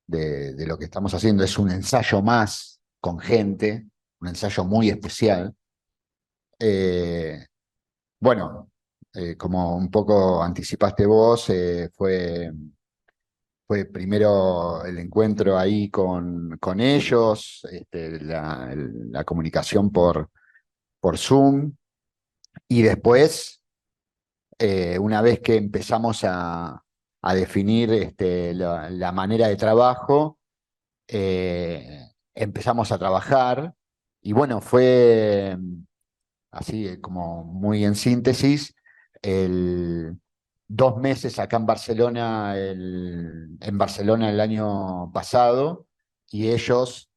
de lo que estamos haciendo. Es un ensayo más con gente, un ensayo muy especial. Bueno, como un poco anticipaste vos, fue primero el encuentro ahí con ellos, la comunicación por Zoom, y después, una vez que empezamos a definir la manera de trabajo, empezamos a trabajar, y bueno, fue así como muy en síntesis, 2 meses acá en Barcelona el año pasado, y ellos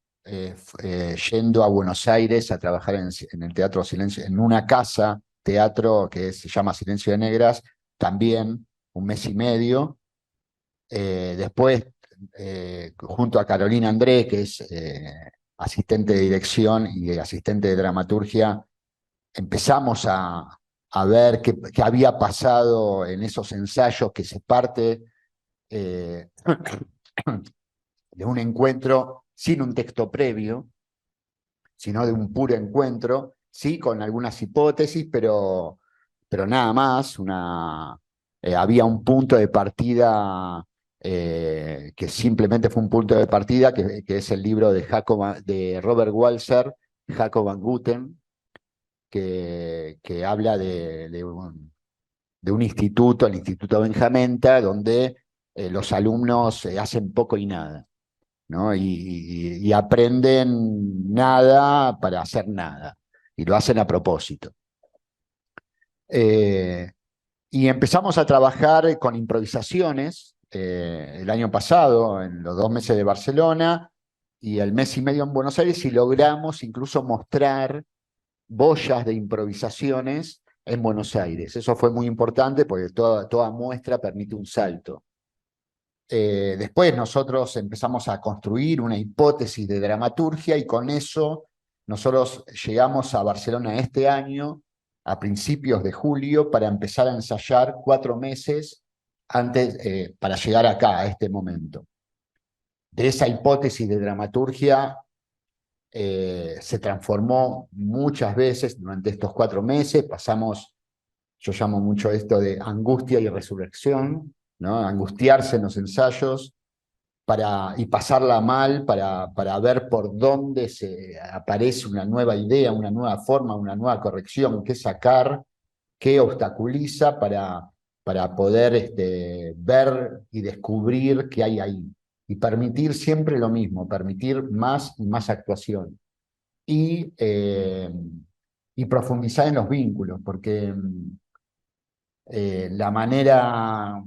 yendo a Buenos Aires a trabajar en el Teatro Silencio, en una casa teatro se llama Silencio de Negras, también 1 mes y medio. Después, junto a Carolina Andrés, que es asistente de dirección y asistente de dramaturgia, empezamos a ver qué había pasado en esos ensayos, que se parte de un encuentro sin un texto previo, sino de un puro encuentro, sí, con algunas hipótesis, pero nada más. Había un punto de partida que simplemente fue un punto de partida, que es el libro de Robert Walser, Jacob van Gutten, que habla de un instituto, el Instituto Benjamenta, donde los alumnos hacen poco y nada, ¿no? Y aprenden nada para hacer nada, y lo hacen a propósito. Y empezamos a trabajar con improvisaciones el año pasado, en los 2 meses de Barcelona, y el mes y medio en Buenos Aires y logramos incluso mostrar boyas de improvisaciones en Buenos Aires. Eso fue muy importante porque toda muestra permite un salto. Después nosotros empezamos a construir una hipótesis de dramaturgia y con eso nosotros llegamos a Barcelona este año, a principios de julio, para empezar a ensayar 4 meses antes, para llegar acá, a este momento. De esa hipótesis de dramaturgia se transformó muchas veces durante estos 4 meses, pasamos, yo llamo mucho esto de angustia y resurrección, ¿no? Angustiarse en los ensayos y pasarla mal para ver por dónde aparece una nueva idea, una nueva forma, una nueva corrección, qué sacar, qué obstaculiza para poder ver y descubrir qué hay ahí. Y permitir siempre lo mismo, permitir más y más actuación. Y profundizar en los vínculos, porque la manera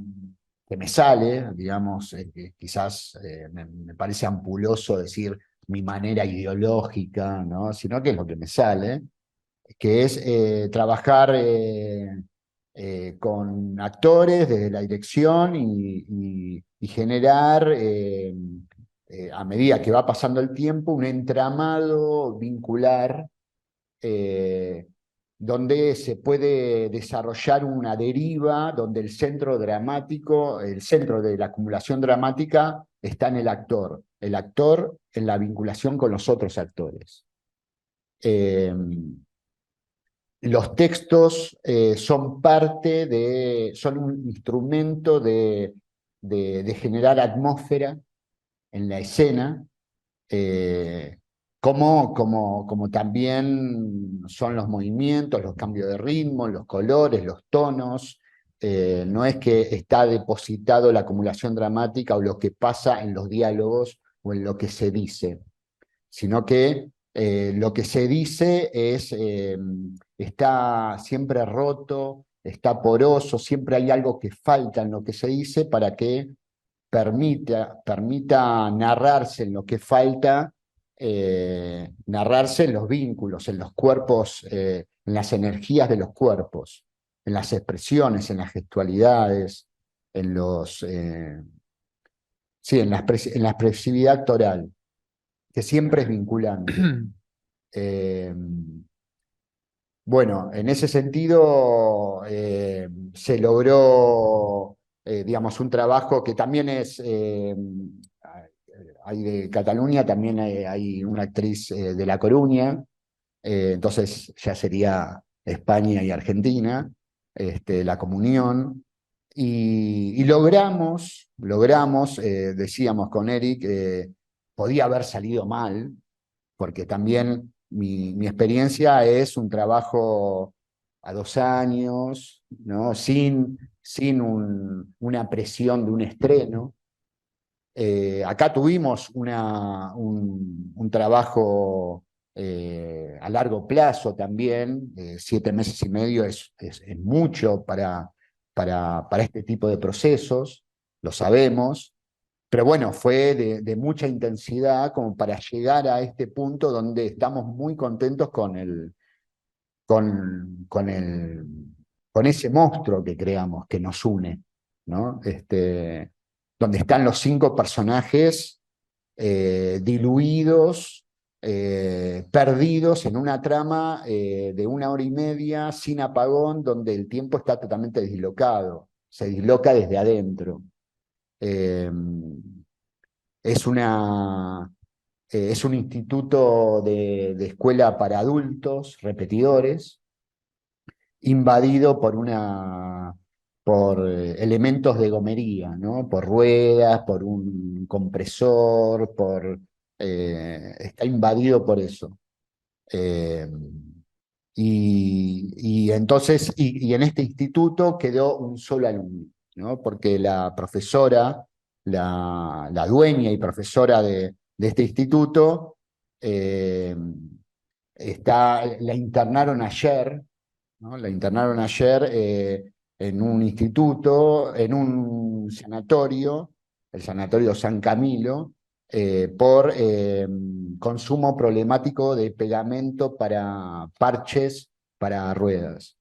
que me sale, digamos, que quizás me parece ampuloso decir mi manera ideológica, ¿no? Sino que es lo que me sale, que es trabajar con actores desde la dirección y generar, a medida que va pasando el tiempo, un entramado vincular donde se puede desarrollar una deriva, donde el centro dramático, el centro de la acumulación dramática está en el actor en la vinculación con los otros actores. Los textos son son un instrumento de generar atmósfera en la escena, como también son los movimientos, los cambios de ritmo, los colores, los tonos. No es que está depositado la acumulación dramática o lo que pasa en los diálogos o en lo que se dice, sino que lo que se dice está siempre roto, está poroso, siempre hay algo que falta en lo que se dice para que permita narrarse en lo que falta, narrarse en los vínculos, en los cuerpos, en las energías de los cuerpos, en las expresiones, en las gestualidades, sí, en la expresividad actoral, que siempre es vinculante. Bueno, en ese sentido se logró, digamos, un trabajo que también hay de Cataluña, también hay una actriz de La Coruña, entonces ya sería España y Argentina, la comunión, y logramos, decíamos con Eric, podía haber salido mal, porque también mi experiencia es un trabajo a 2 años, ¿no? Sin una presión de un estreno. Acá tuvimos un trabajo a largo plazo también, 7 meses y medio es mucho para este tipo de procesos, lo sabemos. Pero bueno, fue de mucha intensidad como para llegar a este punto donde estamos muy contentos con ese monstruo que creamos, que nos une, ¿no? Donde están los 5 personajes diluidos, perdidos en una trama de 1 hora y media, sin apagón, donde el tiempo está totalmente dislocado, se disloca desde adentro. Es un instituto de escuela para adultos, repetidores, invadido por elementos de gomería, ¿no? Por ruedas, por un compresor, está invadido por eso. Entonces, en este instituto quedó un solo alumno, ¿no? Porque la profesora, la dueña y profesora de este instituto, la internaron ayer, ¿no? La internaron ayer en un instituto, en un sanatorio, el Sanatorio San Camilo, por consumo problemático de pegamento para parches para ruedas.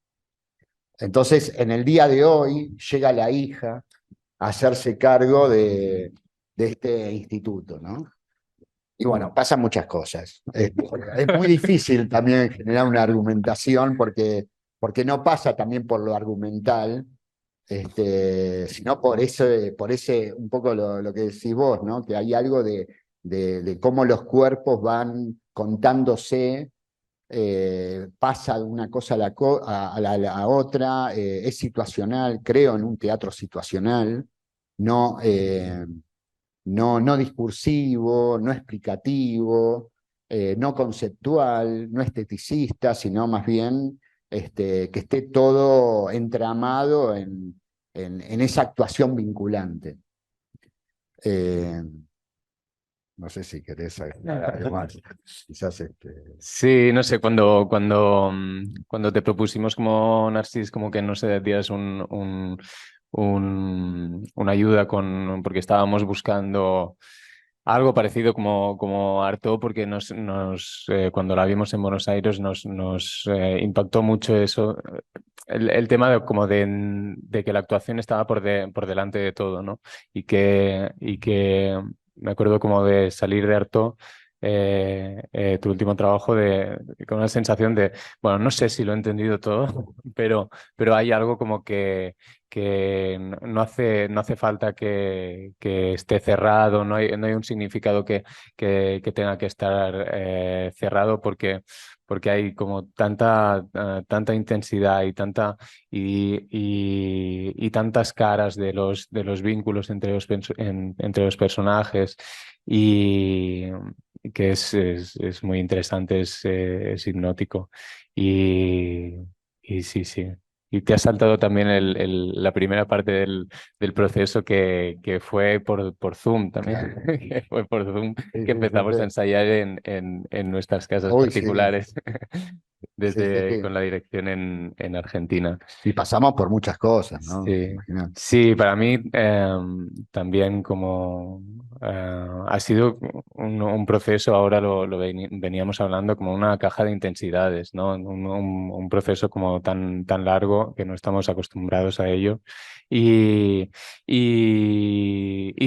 Entonces, en el día de hoy, llega la hija a hacerse cargo de este instituto, ¿no? Y bueno, pasan muchas cosas. Es muy difícil también generar una argumentación porque no pasa también por lo argumental, sino por ese un poco lo que decís vos, ¿no? Que hay algo de cómo los cuerpos van contándose, pasa de una cosa a la otra, es situacional, creo en un teatro situacional, no, no discursivo, no explicativo, no conceptual, no esteticista, sino más bien que esté todo entramado en esa actuación vinculante. No sé si querés agregar algo más. Quizás Sí, no sé, cuando te propusimos como Narcis, como que no sé, dieras una ayuda porque estábamos buscando algo parecido como Artaud, porque cuando la vimos en Buenos Aires nos impactó mucho eso, el tema de que la actuación estaba por delante de todo, ¿no? Y que me acuerdo como de salir de Artaud, tu último trabajo, con una sensación de, bueno, no sé si lo he entendido todo, pero hay algo como que no hace falta que esté cerrado, no hay un significado que tenga que estar cerrado porque hay como tanta intensidad y tantas caras de los vínculos entre los personajes y que es muy interesante, es hipnótico y sí, sí. Y te has saltado también la primera parte del proceso que fue por Zoom también, que fue por Zoom, que empezamos a ensayar en nuestras casas Uy, sí, particulares sí. con la dirección en Argentina. Y pasamos por muchas cosas, ¿no? Sí, Imagínate. sí, para mí también ha sido un proceso, ahora lo veníamos hablando, como una caja de intensidades, ¿no? Un proceso como tan largo que no estamos acostumbrados a ello y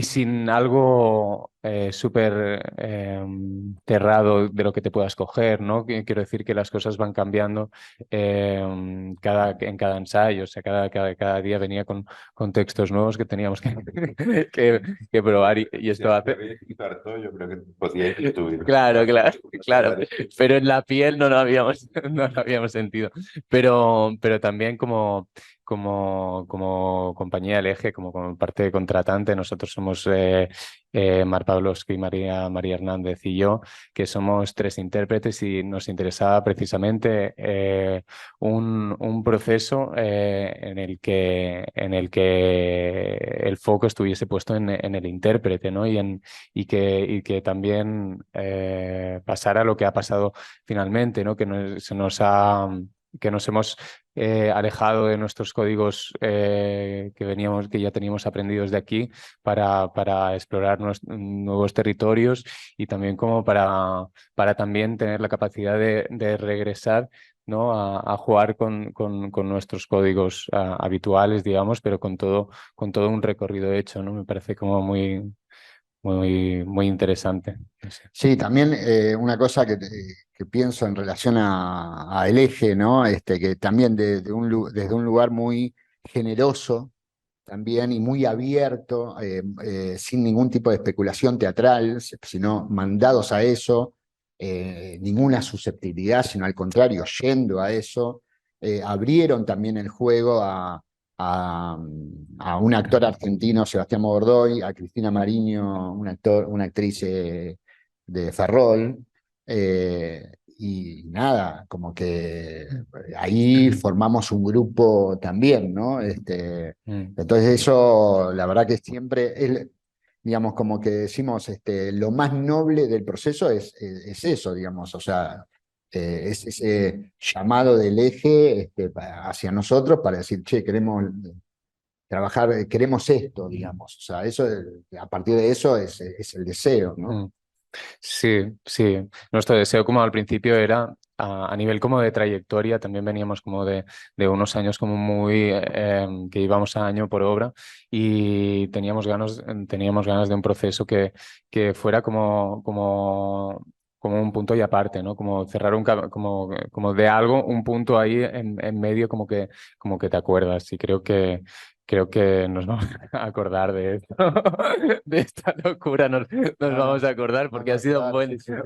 sin algo súper cerrado de lo que te puedas coger, ¿no? Quiero decir que las cosas van cambiando en cada ensayo, o sea, cada día venía con textos nuevos que teníamos que probar y esto hace... Yo creo que podía intuir. Claro, claro, pero en la piel no lo habíamos sentido, pero también como compañía del eje, como parte contratante, nosotros somos Mar Pavlovsky, María Hernández y yo, que somos 3 intérpretes y nos interesaba precisamente un proceso en el que el foco estuviese puesto en el intérprete, ¿no? Y que también pasara lo que ha pasado finalmente, ¿no? Que nos hemos alejado de nuestros códigos que ya teníamos aprendidos de aquí para explorar nuevos territorios y también como para también tener la capacidad de regresar, ¿no? A jugar con nuestros códigos habituales, digamos, pero con todo un recorrido hecho, ¿no? Me parece como muy interesante. No sé. Sí, también una cosa que pienso en relación a el eje, ¿no? Que también desde un lugar muy generoso también y muy abierto, sin ningún tipo de especulación teatral, sino mandados a eso, ninguna susceptibilidad, sino al contrario, yendo a eso, abrieron también el juego a un actor argentino, Sebastián Mogordoy, a Cristina Mariño, una actriz de Ferrol, y nada, como que ahí formamos un grupo también, ¿no? Entonces eso, la verdad que siempre, digamos, como que decimos, lo más noble del proceso es eso, digamos, o sea, es ese llamado del eje hacia nosotros para decir, che, queremos trabajar, queremos esto, digamos. O sea, eso, a partir de eso es el deseo, ¿no? Mm. Sí, sí. Nuestro deseo como al principio era, a nivel como de trayectoria, también veníamos como de unos años como muy, que íbamos a año por obra y teníamos ganas de un proceso que fuera como un punto y aparte, ¿no? Como cerrar como de algo, un punto ahí en medio como que te acuerdas y creo que nos vamos a acordar de esto, de esta locura, nos vamos a acordar porque ha sido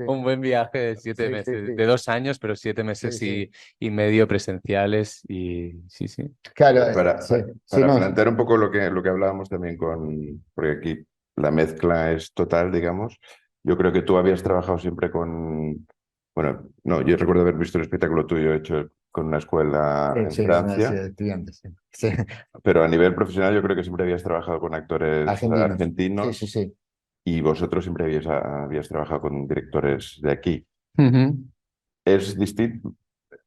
un buen viaje de 7 meses, Sí. de 2 años, pero 7 meses Sí. y medio presenciales y sí, sí. Claro, Para, sí, para no, plantear un poco lo que hablábamos también porque aquí la mezcla es total, digamos. Yo creo que tú habías trabajado siempre bueno, no, yo recuerdo haber visto un espectáculo tuyo hecho con una escuela en sí, una Francia, de estudiantes, sí. Sí. pero a nivel profesional yo creo que siempre habías trabajado con actores Argentinos. argentinos Sí. y vosotros siempre habías trabajado con directores de aquí. Ujú. Es distinto,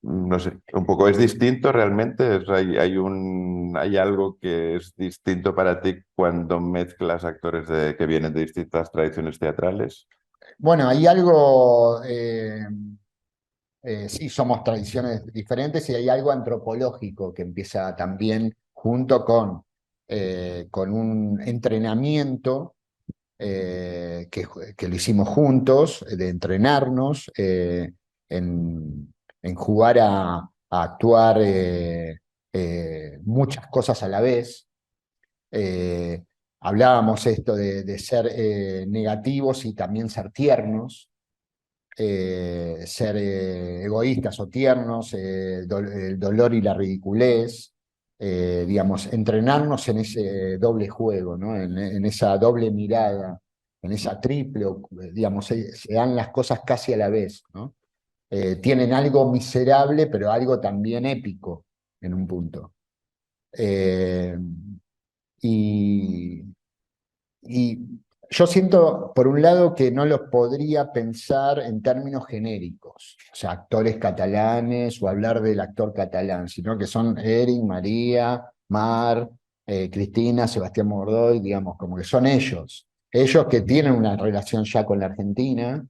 no sé, un poco es distinto realmente. Hay algo que es distinto para ti cuando mezclas actores que vienen de distintas tradiciones teatrales. Bueno, hay algo, sí, somos tradiciones diferentes y hay algo antropológico que empieza también junto con un entrenamiento que lo hicimos juntos, de entrenarnos en jugar a actuar muchas cosas a la vez. Eh, Hablábamos esto de ser negativos y también ser tiernos, ser egoístas o tiernos, el dolor y la ridiculez, digamos, entrenarnos en ese doble juego, ¿no? En esa doble mirada, en esa triple, digamos, se dan las cosas casi a la vez, ¿no? Tienen algo miserable, pero algo también épico en un punto. Eh, y, y yo siento, por un lado, que no los podría pensar en términos genéricos, o sea, actores catalanes o hablar del actor catalán, sino que son Eric, María, Mar, Cristina, Sebastián Mordoy, digamos, como que son ellos. Ellos que tienen una relación ya con la Argentina,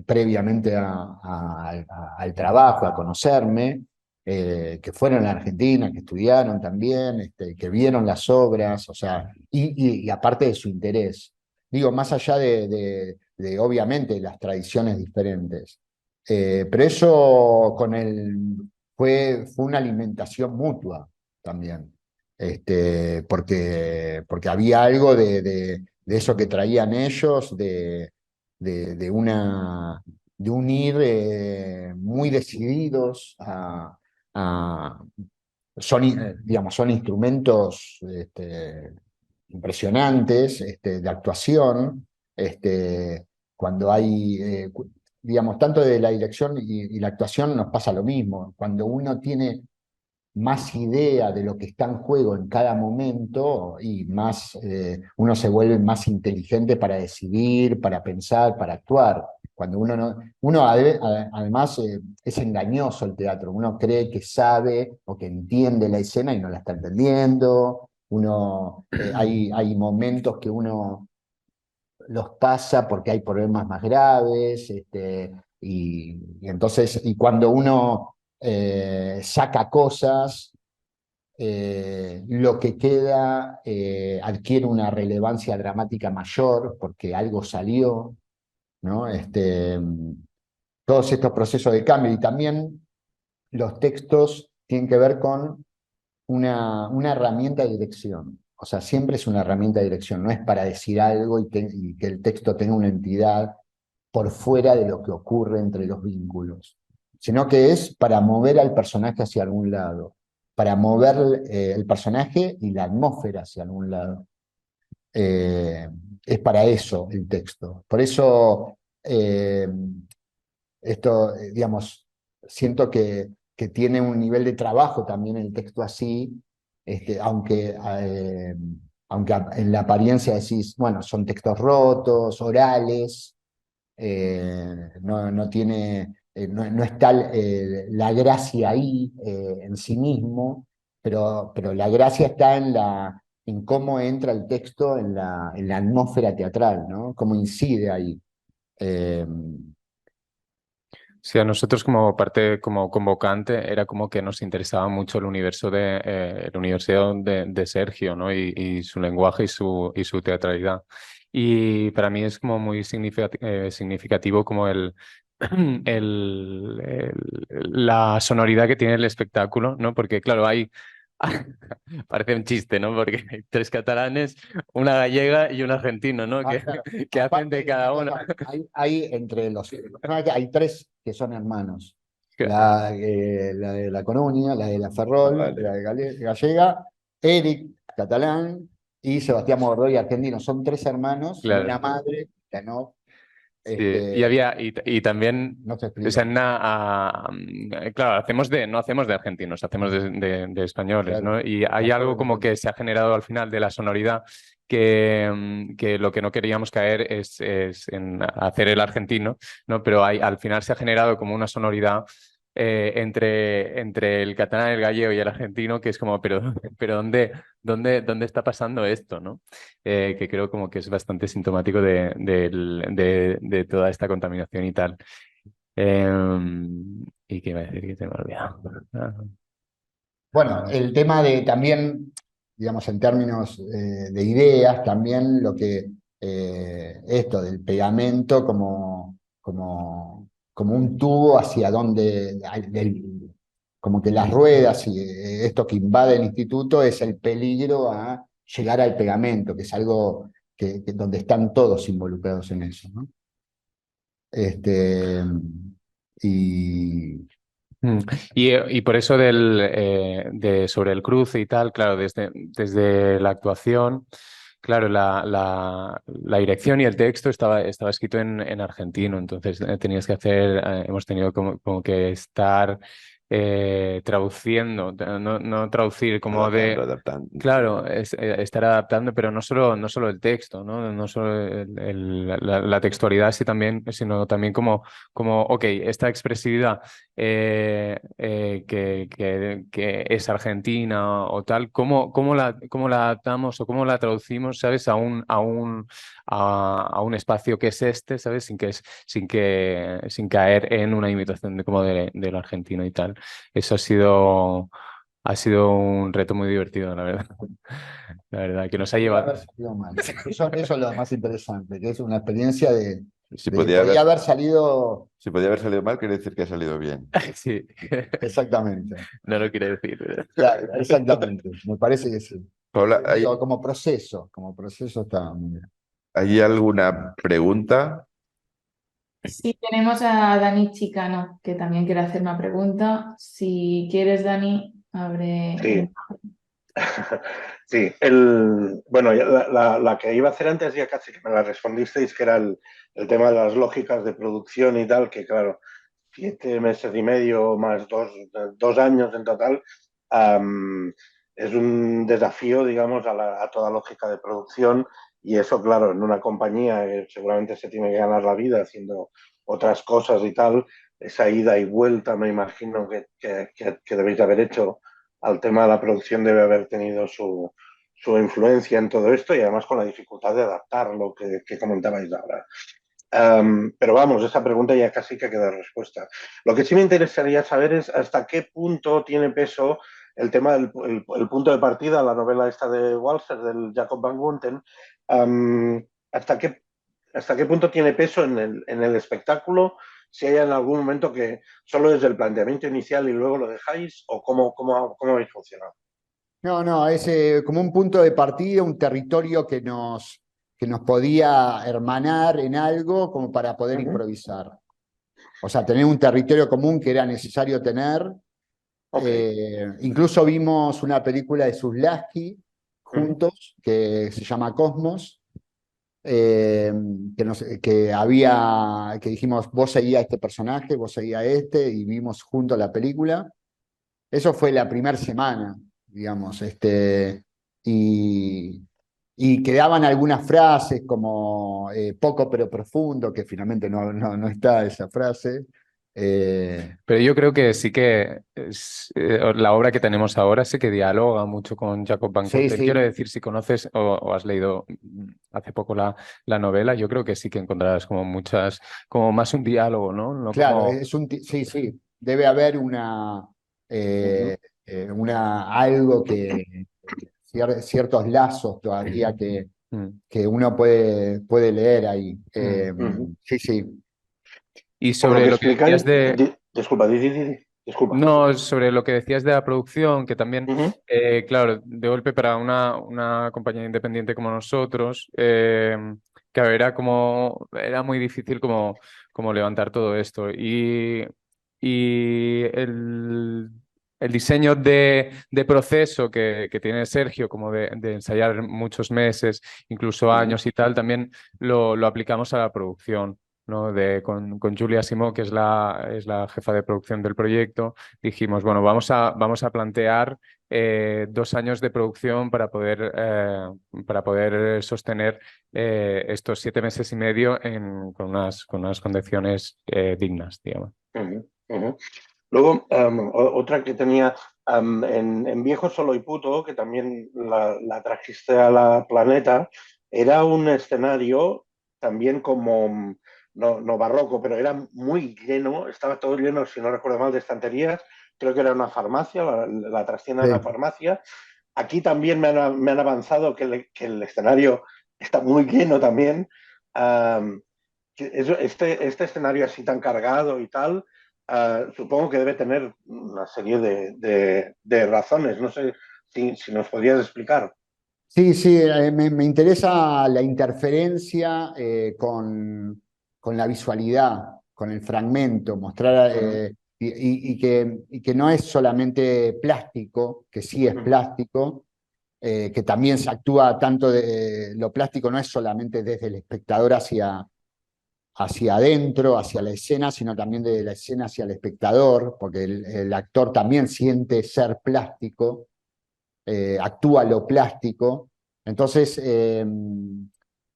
previamente al trabajo, a conocerme, que fueron a la Argentina, que estudiaron también, que vieron las obras, o sea, y aparte de su interés. Digo, más allá obviamente, las tradiciones diferentes. Pero eso fue una alimentación mutua también. Porque había algo de eso que traían ellos, de de un ir muy decididos digamos, son instrumentos impresionantes de actuación, cuando hay, digamos, tanto de la dirección y la actuación nos pasa lo mismo. Cuando uno tiene más idea de lo que está en juego en cada momento y más uno se vuelve más inteligente para decidir, para pensar, para actuar. Cuando uno no, además es engañoso el teatro, uno cree que sabe o que entiende la escena y no la está entendiendo. Hay momentos que uno los pasa porque hay problemas más graves, y entonces, y cuando uno saca cosas, lo que queda adquiere una relevancia dramática mayor porque algo salió, ¿no? Todos estos procesos de cambio y también los textos tienen que ver con una herramienta de dirección. O sea, siempre es una herramienta de dirección, no es para decir algo y que el texto tenga una entidad por fuera de lo que ocurre entre los vínculos, sino que es para mover al personaje hacia algún lado, para mover el personaje y la atmósfera hacia algún lado. Eh, es para eso el texto. Por eso digamos, siento que tiene un nivel de trabajo también el texto así, aunque en la apariencia decís, bueno, son textos rotos, orales, no tiene, no está la gracia ahí en sí mismo, pero la gracia está en cómo entra el texto en la atmósfera teatral, ¿no? Cómo incide ahí. Eh, Sí, a nosotros como parte, como convocante, era como que nos interesaba mucho el universo el universo de Sergio, ¿no? Y su lenguaje y su teatralidad. Y para mí es como muy significativo como la sonoridad que tiene el espectáculo, ¿no? Porque claro, hay... Parece un chiste, ¿no? Porque hay tres catalanes, una gallega y un argentino, ¿no? Claro. Que hacen Aparte, de cada uno. hay entre los personajes, hay tres que son hermanos. La de La Coruña, la de La Ferrol, Vale. la de Gallega, Eric, catalán, y Sebastián Mordoy, argentino. Son tres hermanos y Claro. una madre, que no, Sí, y había, y también, no se o sea, explica. claro, no hacemos de argentinos, hacemos de españoles, Claro. ¿no? Y hay algo como que se ha generado al final de la sonoridad que lo que no queríamos caer es en hacer el argentino, ¿no? Pero al final se ha generado como una sonoridad entre el catalán, el gallego y el argentino, que es como, pero ¿dónde está pasando esto, ¿no? Que creo como que es bastante sintomático de toda esta contaminación y tal. ¿Y qué iba a decir que te me he olvidado? Bueno, el tema de también, digamos, en términos de ideas, también lo que esto del pegamento como un tubo hacia donde, como que las ruedas y esto que invade el instituto es el peligro a llegar al pegamento, que es algo donde están todos involucrados en eso, ¿no? Este, y Mm. Y por eso sobre el cruce y tal, claro, desde la actuación, claro, la dirección y el texto estaba escrito en argentino, entonces tenías que hemos tenido como que estar traduciendo, no traducir como Adaptando. claro, estar adaptando, pero no solo el texto, no solo la textualidad, sino también como, ok, esta expresividad que es argentina o tal, ¿cómo la adaptamos o cómo la traducimos, ¿sabes? A un espacio que es este, ¿sabes? Sin caer en una imitación del argentino y tal. Eso ha sido un reto muy divertido, la verdad. La verdad, que nos ha podría llevado. haber salido mal. Eso es lo más interesante, que es una experiencia Si de que podía podía haber, haber salido si podía haber salido mal, quiere decir que ha salido bien. Sí, exactamente. no lo quiere decir, ¿verdad? Claro, exactamente. Me parece que sí. Paula, Digo, como proceso está muy bien. ¿hay alguna pregunta? Sí, tenemos a Dani Chicano, que también quiere hacer una pregunta. Si quieres, Dani, abre Sí. el... Sí, bueno, la que iba a hacer antes ya casi que me la respondisteis, que era el tema de las lógicas de producción y tal, que claro, 7 meses y medio más 2 años en total, am, es un desafío, digamos, a toda lógica de producción y eso, claro, en una compañía seguramente se tiene que ganar la vida haciendo otras cosas y tal, esa ida y vuelta me imagino que debéis de haber hecho al tema de la producción debe haber tenido su influencia en todo esto y además con la dificultad de adaptar lo que comentabais ahora. Pero vamos, esa pregunta ya casi que queda respuesta. Lo que sí me interesaría saber es hasta qué punto tiene peso el tema del punto de partida, la novela esta de Walser, del Jacob van Gunten, hasta qué punto tiene peso en el espectáculo, si hay en algún momento que solo desde el planteamiento inicial y luego lo dejáis, o cómo habéis funcionado. No, es como un punto de partida, un territorio que nos podía hermanar en algo como para poder Uh-huh. improvisar. O sea, tener un territorio común que era necesario tener. Ok. Incluso vimos una película de Suslavsky Uh-huh. juntos que se llama Cosmos, eh, que dijimos, vos seguías a este personaje, vos seguías a este, y vimos juntos la película. Eso fue la primera semana, digamos, y, y quedaban algunas frases como poco pero profundo, que finalmente no está esa frase. Pero yo creo que sí que la obra que tenemos ahora sí que dialoga mucho con Jacob van Sí, Cotten. Quiero sí. decir, si conoces o has leído hace poco la novela, yo creo que sí que encontrarás como muchas, como más un diálogo, ¿no? No Claro, como... sí, sí. Debe haber Ujú, algo ciertos lazos todavía Mm. que uno puede leer ahí. ujú. Sí, sí. Y Por lo sobre que lo que decías explicáis, de... disculpa, disculpa. No, sobre lo que decías de la producción, que también, Ujú, claro, de golpe para una compañía independiente como nosotros, claro, era muy difícil como levantar todo esto. Y el diseño de proceso que tiene Sergio, como de ensayar muchos meses, incluso ujú, años y tal, también lo aplicamos a la producción. ¿No? Con Julia Simó, que es la jefa de producción del proyecto, dijimos, bueno, vamos a plantear 2 años de producción para poder sostener estos 7 meses y medio con unas condiciones dignas, digamos. ujú, ujú. Luego, otra que tenía en Viejo Solo y Puto, que también la trajiste a la Planeta, era un escenario también como, no barroco, pero era muy lleno, estaba todo lleno, si no recuerdo mal, de estanterías. Creo que era una farmacia, la trastienda de una Sí. farmacia. Aquí también me han avanzado que el escenario está muy lleno también. Am, este escenario así tan cargado y tal, supongo que debe tener una serie de razones. No sé si nos podrías explicar. Sí, sí, me interesa la interferencia con la visualidad, con el fragmento, mostrar Ujú, y que no es solamente plástico, que sí es ujú, plástico, que también se actúa tanto lo plástico no es solamente desde el espectador hacia adentro, hacia la escena, sino también desde la escena hacia el espectador, porque el actor también siente ser plástico, actúa lo plástico. Entonces,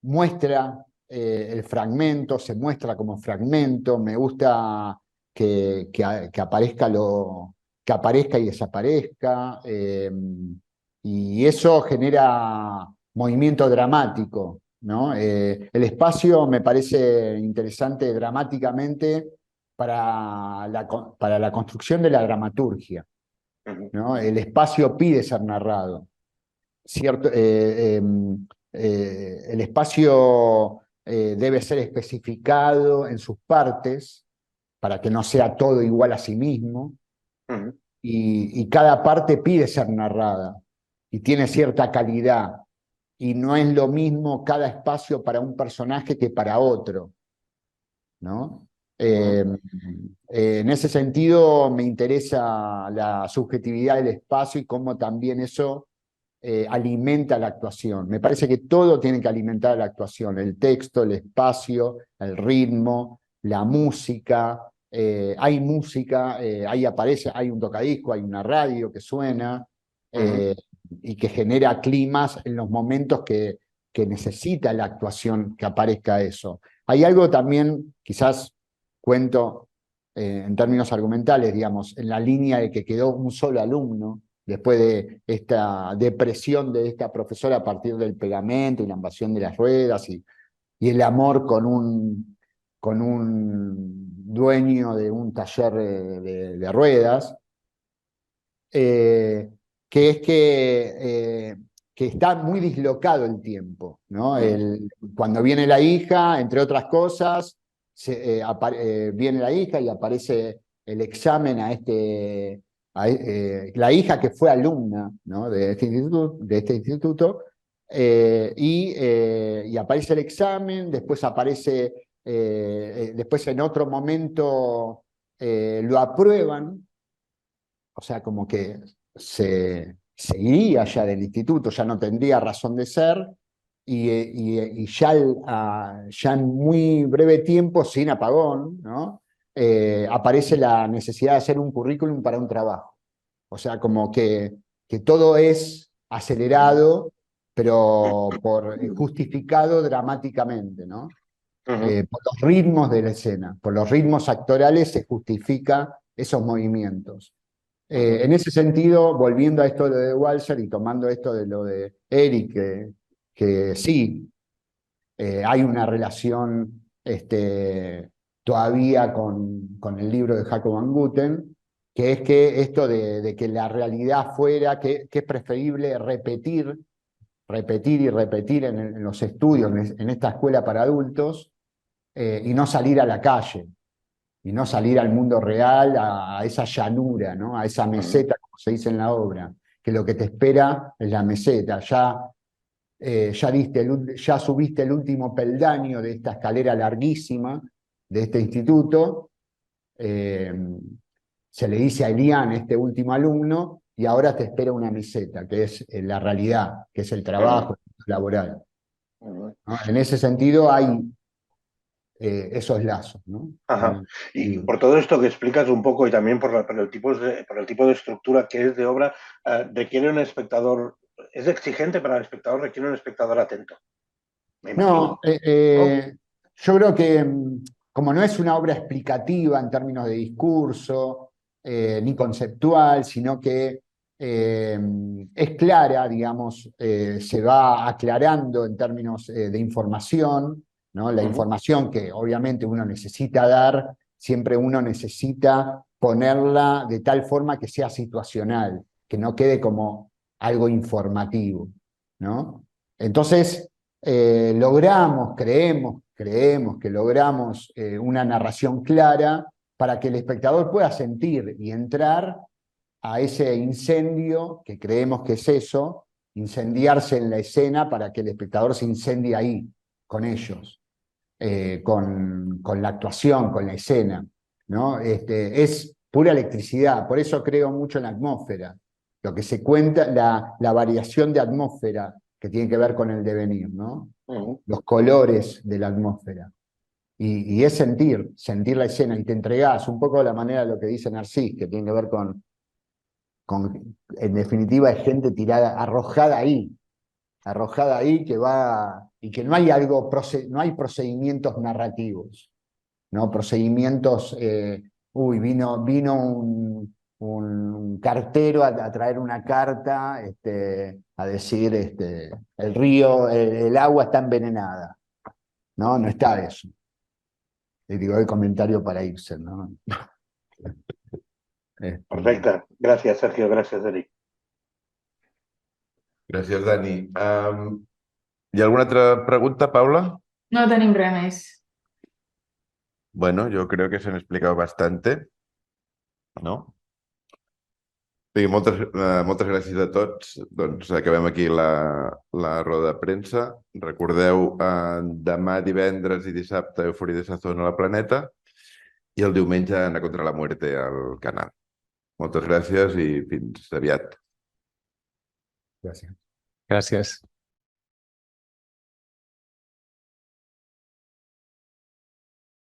muestra el fragmento, se muestra como fragmento, me gusta que aparezca que aparezca y desaparezca, y eso genera movimiento dramático, ¿no? El espacio me parece interesante dramáticamente para la construcción de la dramaturgia, ujú, ¿no? El espacio pide ser narrado. Cierto, el espacio debe ser especificado en sus partes para que no sea todo igual a sí mismo, ujú, y cada parte pide ser narrada y tiene cierta calidad, y no es lo mismo cada espacio para un personaje que para otro, ¿no? ujú, En ese sentido me interesa la subjetividad del espacio y cómo también eso alimenta la actuación. Me parece que todo tiene que alimentar la actuación, el texto, el espacio, el ritmo, la música. Hay música, ahí aparece, hay un tocadisco, hay una radio que suena ujú, eh, y que genera climas en los momentos que necesita la actuación que aparezca eso. Hay algo también, quizás cuento en términos argumentales, digamos, en la línea de que quedó un solo alumno después de esta depresión de esta profesora a partir del pegamento y la invasión de las ruedas y el amor con un dueño de un taller de ruedas, eh, que es que está muy dislocado el tiempo, ¿no? ujú, Cuando viene la hija, entre otras cosas, viene la hija y aparece el examen la hija que fue alumna, ¿no? de este instituto, y aparece el examen, después después en otro momento lo aprueban, o sea, como que se iría ya del instituto, ya no tendría razón de ser, y ya en muy breve tiempo, sin apagón, ¿no? Aparece la necesidad de hacer un currículum para un trabajo. O sea, como que todo es acelerado, pero justificado dramáticamente, ¿no? por los ritmos de la escena, por los ritmos actorales se justifica esos movimientos. En ese sentido, volviendo a esto de lo de Walser y tomando esto de lo de Eric, que sí, hay una relación todavía con el libro de Jacob van Gutten, que es que esto de que la realidad fuera, que es preferible repetir y repetir en los estudios, en esta escuela para adultos, y no salir a la calle, y no salir al mundo real, a esa llanura, ¿no? A esa meseta, como se dice en la obra, que lo que te espera es la meseta. Ya subiste el último peldaño de esta escalera larguísima de este instituto, se le dice a Elian, este último alumno, y ahora te espera una meseta, que es la realidad, que es el trabajo laboral, ¿no? En ese sentido hay esos lazos, ¿no? Ajá. Y por todo esto que explicas un poco y también por el tipo de estructura que es de obra, requiere un espectador, es exigente para el espectador, requiere un espectador atento. Me imagino. Yo creo que como no es una obra explicativa en términos de discurso, ni conceptual, sino que es clara, digamos, se va aclarando en términos de información, ¿no? La información que obviamente uno necesita dar, siempre uno necesita ponerla de tal forma que sea situacional, que no quede como algo informativo, ¿no? Entonces, creemos que logramos una narración clara para que el espectador pueda sentir y entrar a ese incendio, que creemos que es eso, incendiarse en la escena para que el espectador se incendie ahí, con ellos, con la actuación, con la escena, ¿no? Es pura electricidad, por eso creo mucho en la atmósfera. Lo que se cuenta, la variación de atmósfera que tiene que ver con el devenir, ¿no? Los colores de la atmósfera. Y es sentir la escena, y te entregás un poco de la manera de lo que dice Narcís, que tiene que ver con en definitiva, es gente tirada, arrojada ahí que va, y que no hay no hay procedimientos narrativos, ¿no? Procedimientos, vino un cartero a traer una carta, a decir, el río, el agua está envenenada, ¿no? No está eso. Le digo el comentario para irse, ¿no? Perfecte. Gràcies, Sergio. Gràcies, Eric. Gràcies, Dani. Hi ha alguna altra pregunta, Paula? No tenim res més. Bueno, yo creo que se han explicado bastante, ¿no? Sí, moltes gràcies a tots. Doncs acabem aquí la roda de premsa. Recordeu, demà divendres i dissabte Euforia de Sazón a la Planeta i el diumenge Ana contra la Muerte al canal. Moltes gràcies i fins aviat. Gràcies. Gràcies.